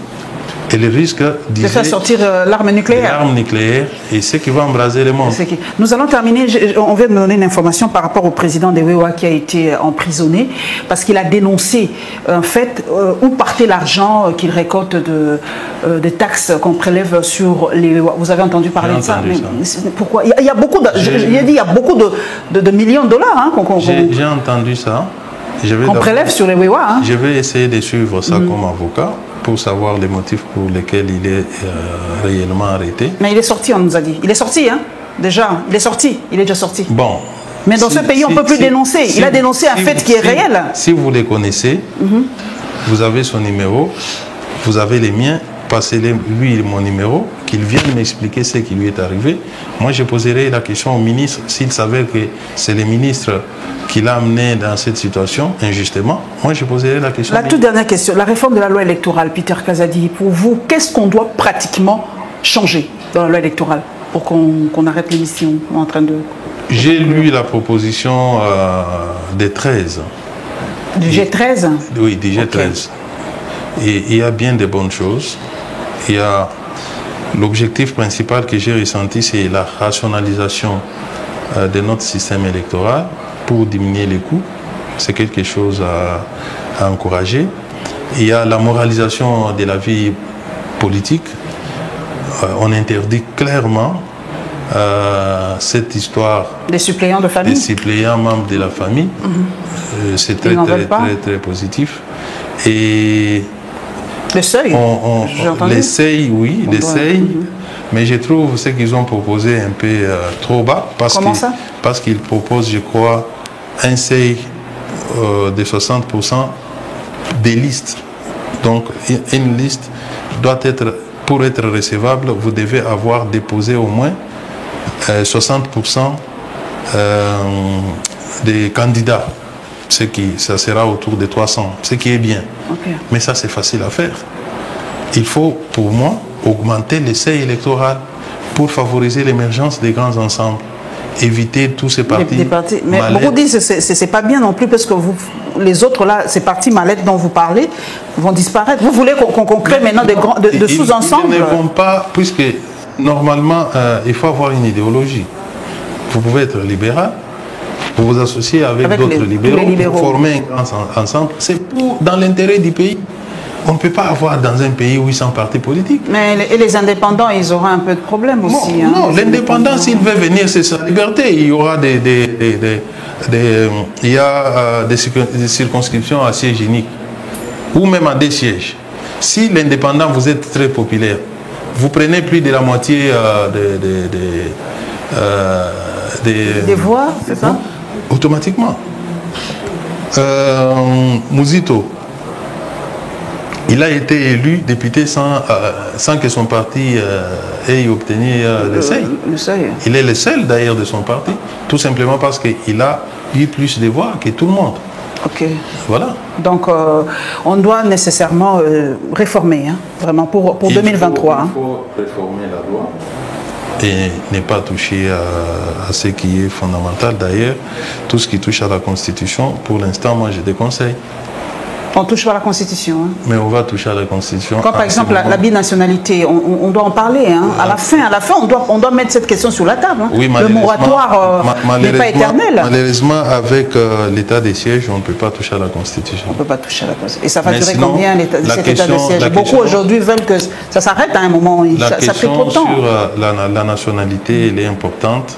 Speaker 2: elle risque
Speaker 1: de faire sortir l'arme nucléaire.
Speaker 2: L'arme nucléaire, et ce qui va embraser le monde.
Speaker 1: Nous allons terminer, on vient de me donner une information par rapport au président des WEWA qui a été emprisonné, parce qu'il a dénoncé en fait où partait l'argent qu'il récolte des taxes qu'on prélève sur les WEWA. Vous avez entendu parler de ça, pourquoi? Il y a beaucoup de, il y a beaucoup de millions de dollars hein,
Speaker 2: j'ai entendu ça.
Speaker 1: Qu'on prélève sur les WEWA. Hein.
Speaker 2: Je vais essayer de suivre ça comme avocat, pour savoir les motifs pour lesquels il est réellement arrêté.
Speaker 1: Mais il est sorti, on nous a dit. Il est sorti, hein, déjà. Il est sorti. Il est déjà sorti.
Speaker 2: Bon.
Speaker 1: Mais dans ce pays, on ne peut plus dénoncer. Il a dénoncé un fait qui est réel.
Speaker 2: Si vous les connaissez, vous avez son numéro, vous avez les miens, passez-lui mon numéro, qu'il vienne m'expliquer ce qui lui est arrivé. Moi, je poserai la question au ministre, s'il s'avère que c'est le ministre qui l'a amené dans cette situation, injustement. Moi, je poserai la question.
Speaker 1: La toute dernière question, la réforme de la loi électorale, Peter Kazadi, pour vous, qu'est-ce qu'on doit pratiquement changer dans la loi électorale pour qu'on arrête l'émission en train de...
Speaker 2: J'ai lu la proposition des 13.
Speaker 1: Du G13 ?
Speaker 2: Oui, du G13. Okay. Et il y a bien de bonnes choses. Il y a l'objectif principal que j'ai ressenti, c'est la rationalisation de notre système électoral pour diminuer les coûts. C'est quelque chose à encourager. Il y a la moralisation de la vie politique. On interdit clairement cette histoire
Speaker 1: des suppléants de famille,
Speaker 2: des suppléants membres de la famille. C'est très positif. Et
Speaker 1: le seuil,
Speaker 2: les seuils, oui, les seuils, mais je trouve ce qu'ils ont proposé un peu trop bas. Parce qu'ils proposent, je crois, un seuil de 60% des listes. Donc, une liste doit être, pour être recevable, vous devez avoir déposé au moins 60% des candidats. Ça sera autour de 300, ce qui est bien. Okay. Mais ça, c'est facile à faire. Il faut, pour moi, augmenter le seuil électoral pour favoriser l'émergence des grands ensembles. Éviter tous ces partis.
Speaker 1: Mais beaucoup disent que ce n'est pas bien non plus parce que les autres, là, ces partis mallettes dont vous parlez, vont disparaître. Vous voulez qu'on crée maintenant de sous-ensembles?
Speaker 2: Ils ne vont pas, puisque normalement, il faut avoir une idéologie. vous pouvez être libéral, vous vous associez avec d'autres libéraux, pour former un grand ensemble. C'est dans l'intérêt du pays. On ne peut pas avoir dans un pays 800 partis politiques.
Speaker 3: Mais les indépendants, ils auront un peu de problème aussi.
Speaker 2: Non, l'indépendant, s'il veut venir, c'est sa liberté. Il y aura des circonscriptions à siège unique, ou même à des sièges. Si l'indépendant, vous êtes très populaire, vous prenez plus de la moitié
Speaker 3: des voix, c'est ça?
Speaker 2: Automatiquement. Mouzito, il a été élu député sans que son parti ait obtenu le seuil. Il est le seul d'ailleurs de son parti, tout simplement parce qu'il a eu plus de voix que tout le monde.
Speaker 3: Ok.
Speaker 2: Voilà.
Speaker 3: Donc, on doit nécessairement réformer, hein, vraiment, pour 2023.
Speaker 2: Il faut réformer la loi et ne pas toucher à ce qui est fondamental. D'ailleurs, tout ce qui touche à la Constitution, pour l'instant, moi, je déconseille.
Speaker 3: On touche pas à la Constitution. Hein.
Speaker 2: Mais on va toucher à la Constitution.
Speaker 3: Quand par exemple la binationalité, on doit en parler. Hein. À la fin, on doit mettre cette question sur la table. Hein.
Speaker 2: Oui,
Speaker 3: le moratoire n'est pas éternel.
Speaker 2: Malheureusement, avec l'état des sièges, on ne peut pas toucher à la Constitution.
Speaker 3: On ne peut pas toucher à la Constitution. Et ça va durer combien cet état des sièges? Beaucoup aujourd'hui veulent que ça s'arrête à un moment. Ça fait trop de temps.
Speaker 2: La question sur la nationalité, elle est importante.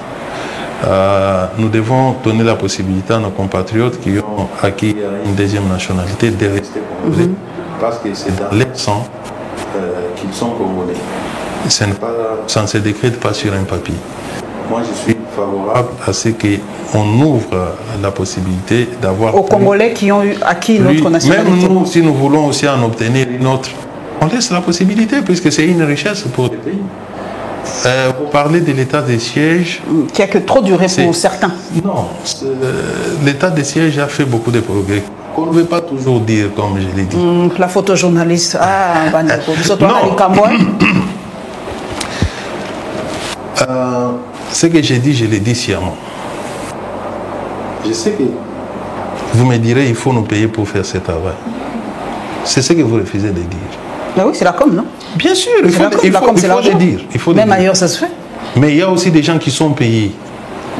Speaker 2: Nous devons donner la possibilité à nos compatriotes qui ont acquis une deuxième nationalité de rester congolais, parce que c'est dans leur sang qu'ils sont congolais. Ça ne se décrète pas sur un papier. Moi, je suis favorable à ce qu'on ouvre la possibilité d'avoir...
Speaker 3: Aux Congolais qui ont acquis notre nationalité.
Speaker 2: Même nous, si nous voulons aussi en obtenir une autre, on laisse la possibilité, puisque c'est une richesse pour le pays. Vous parlez de l'état des sièges.
Speaker 3: Qui a que trop duré pour certains.
Speaker 2: Non, l'état des sièges a fait beaucoup de progrès. Qu'on ne veut pas toujours dire, comme je l'ai dit.
Speaker 3: La photojournaliste.
Speaker 2: Ce que j'ai dit, je l'ai dit sciemment. Je sais que vous me direz, il faut nous payer pour faire ce travail. C'est ce que vous refusez de dire.
Speaker 3: Ben oui, c'est la com, non?
Speaker 2: Bien sûr, il faut le dire.
Speaker 3: Même ailleurs, ça se fait.
Speaker 2: Mais il y a aussi des gens qui sont payés.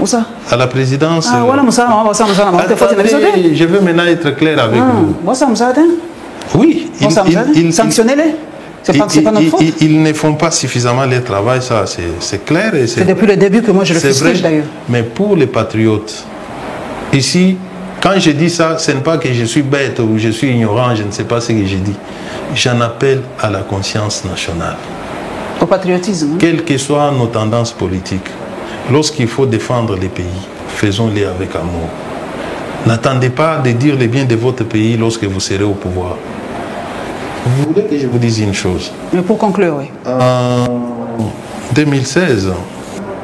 Speaker 3: Où ça?
Speaker 2: À la présidence.
Speaker 3: Ah, voilà,
Speaker 2: attendez, je veux maintenant être clair avec vous. Oui,
Speaker 3: sanctionnez-les. C'est pas notre faute.
Speaker 2: Ils ne font pas suffisamment leur travail, ça, c'est clair.
Speaker 3: C'est depuis le début que moi je le fustige d'ailleurs.
Speaker 2: Mais pour les patriotes, ici, quand je dis ça, ce n'est pas que je suis bête ou je suis ignorant, je ne sais pas ce que je dis. J'en appelle à la conscience nationale.
Speaker 3: Au patriotisme.
Speaker 2: Quelles que soient nos tendances politiques, lorsqu'il faut défendre les pays, faisons-les avec amour. N'attendez pas de dire le bien de votre pays lorsque vous serez au pouvoir. Vous voulez que je vous dise une chose?
Speaker 3: Mais pour conclure, oui.
Speaker 2: En 2016, je ne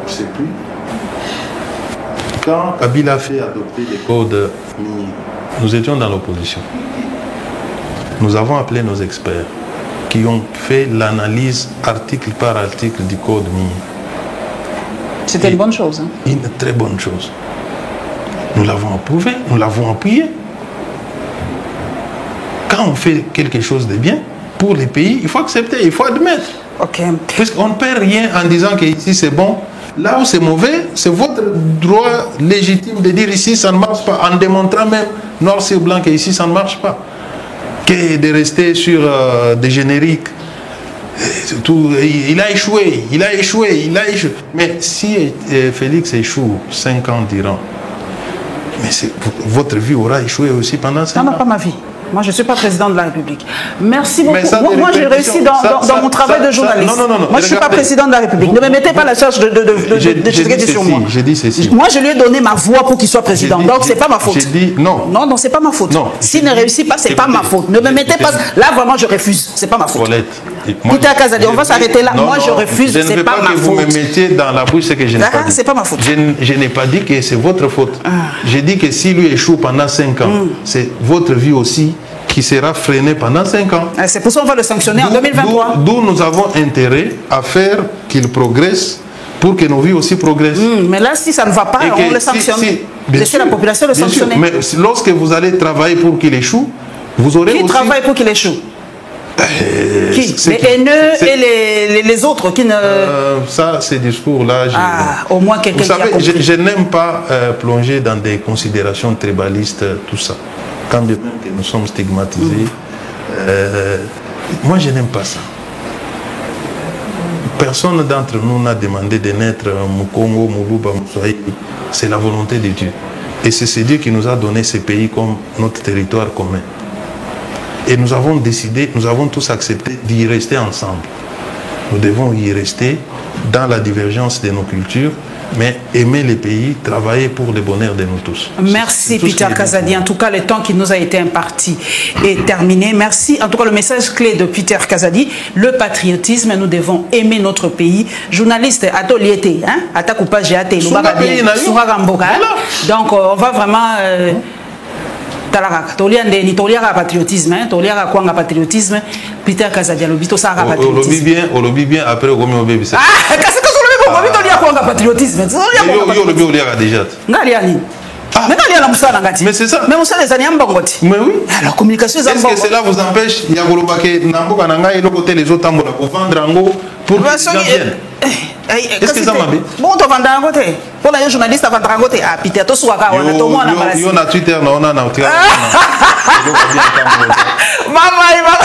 Speaker 2: sais plus, quand Kabila a fait adopter les codes miniers, nous étions dans l'opposition. Nous avons appelé nos experts qui ont fait l'analyse article par article du code minier.
Speaker 3: C'était une bonne chose. Hein?
Speaker 2: Une très bonne chose. Nous l'avons approuvé, nous l'avons appuyé. Quand on fait quelque chose de bien pour les pays, il faut accepter, il faut admettre.
Speaker 3: Okay.
Speaker 2: Puisqu'on ne perd rien en disant que ici c'est bon. Là où c'est mauvais, c'est votre droit légitime de dire ici ça ne marche pas, en démontrant même noir sur blanc que ici ça ne marche pas. Que de rester sur des génériques. Il a échoué. Mais si Félix échoue 5 ans durant, mais votre vie aura échoué aussi pendant 5 ans.
Speaker 3: Non, pas ma vie. Moi, je ne suis pas président de la République. Merci beaucoup. Moi, j'ai réussi dans mon travail de journaliste.
Speaker 2: Non.
Speaker 3: Moi, je ne suis pas président de la République. Ne me mettez pas la charge de sur moi.
Speaker 2: J'ai dit ceci.
Speaker 3: Moi, je lui ai donné ma voix pour qu'il soit président. Donc, ce n'est pas ma faute.
Speaker 2: J'ai dit non.
Speaker 3: Non, ce n'est pas ma faute. S'il ne réussit pas, ce n'est pas ma faute. Ne me mettez pas... Là, vraiment, je refuse. Ce n'est pas ma faute. Écoutez, Kazadi, on va s'arrêter là. Moi, je refuse. Ce n'est pas ma faute.
Speaker 2: Je ne veux pas que vous me mettiez dans la bouche ce que je n'ai pas dit.
Speaker 3: Ce n'est pas ma faute.
Speaker 2: Je n'ai pas dit que c'est votre faute. J'ai dit que s'il lui échoue pendant 5 ans, c'est votre vie aussi qui sera freiné pendant 5 ans.
Speaker 3: C'est pour ça qu'on va le sanctionner en 2023.
Speaker 2: D'où nous avons intérêt à faire qu'il progresse pour que nos vies aussi progressent.
Speaker 3: Mais là, si ça ne va pas, on le sanctionne. Laissez la population le sanctionner.
Speaker 2: Mais lorsque vous allez travailler pour qu'il échoue, vous aurez
Speaker 3: Qui
Speaker 2: aussi...
Speaker 3: travaille pour qu'il échoue?
Speaker 1: Qui? Les haineux et les autres qui ne...
Speaker 2: ça, ces discours-là...
Speaker 1: au moins quelqu'un qui a compris.
Speaker 2: Je n'aime pas plonger dans des considérations tribalistes, tout ça. Quand bien même que nous sommes stigmatisés, moi, je n'aime pas ça. Personne d'entre nous n'a demandé de naître Mukongo, Muluba, Moussaï. C'est la volonté de Dieu. Et c'est ce Dieu qui nous a donné ces pays comme notre territoire commun. Et nous avons décidé, nous avons tous accepté d'y rester ensemble. Nous devons y rester dans la divergence de nos cultures, mais aimer les pays, travailler pour le bonheur de nous tous.
Speaker 1: Merci Peter Kazadi. En tout cas, le temps qui nous a été imparti est terminé. Merci. En tout cas, le message clé de Peter Kazadi, le patriotisme, nous devons aimer notre pays. Journaliste, Atoliete, Atakupa Géate, donc on va vraiment... Toliaka patriotisme, Toliaka Kwanga patriotisme, Peter Kazadi Lobito Sara patriotisme.
Speaker 2: On le vit bien après au moment où bébé.
Speaker 1: Ah, qu'est-ce que vous le bébé Kwanga patriotisme?
Speaker 2: Yo le bébé déjà.
Speaker 1: Ngaliani. Mais
Speaker 2: c'est ça.
Speaker 1: Mais on sait les années en Bangoti.
Speaker 2: Mais oui.
Speaker 1: Alors, communication,
Speaker 2: est-ce que cela vous empêche il y a Nambo Nanga et le côté les autres pour vendre en haut pour que les gens viennent? Est-ce que ça m'a dit?
Speaker 1: Bon, tu vas vendre en côté. Pour les journalistes, tu vas vendre en côté. Ah, Peter, tu sois là, on a tout le monde en Malaisie.
Speaker 2: On a Twitter, on a Twitter.
Speaker 1: Maman,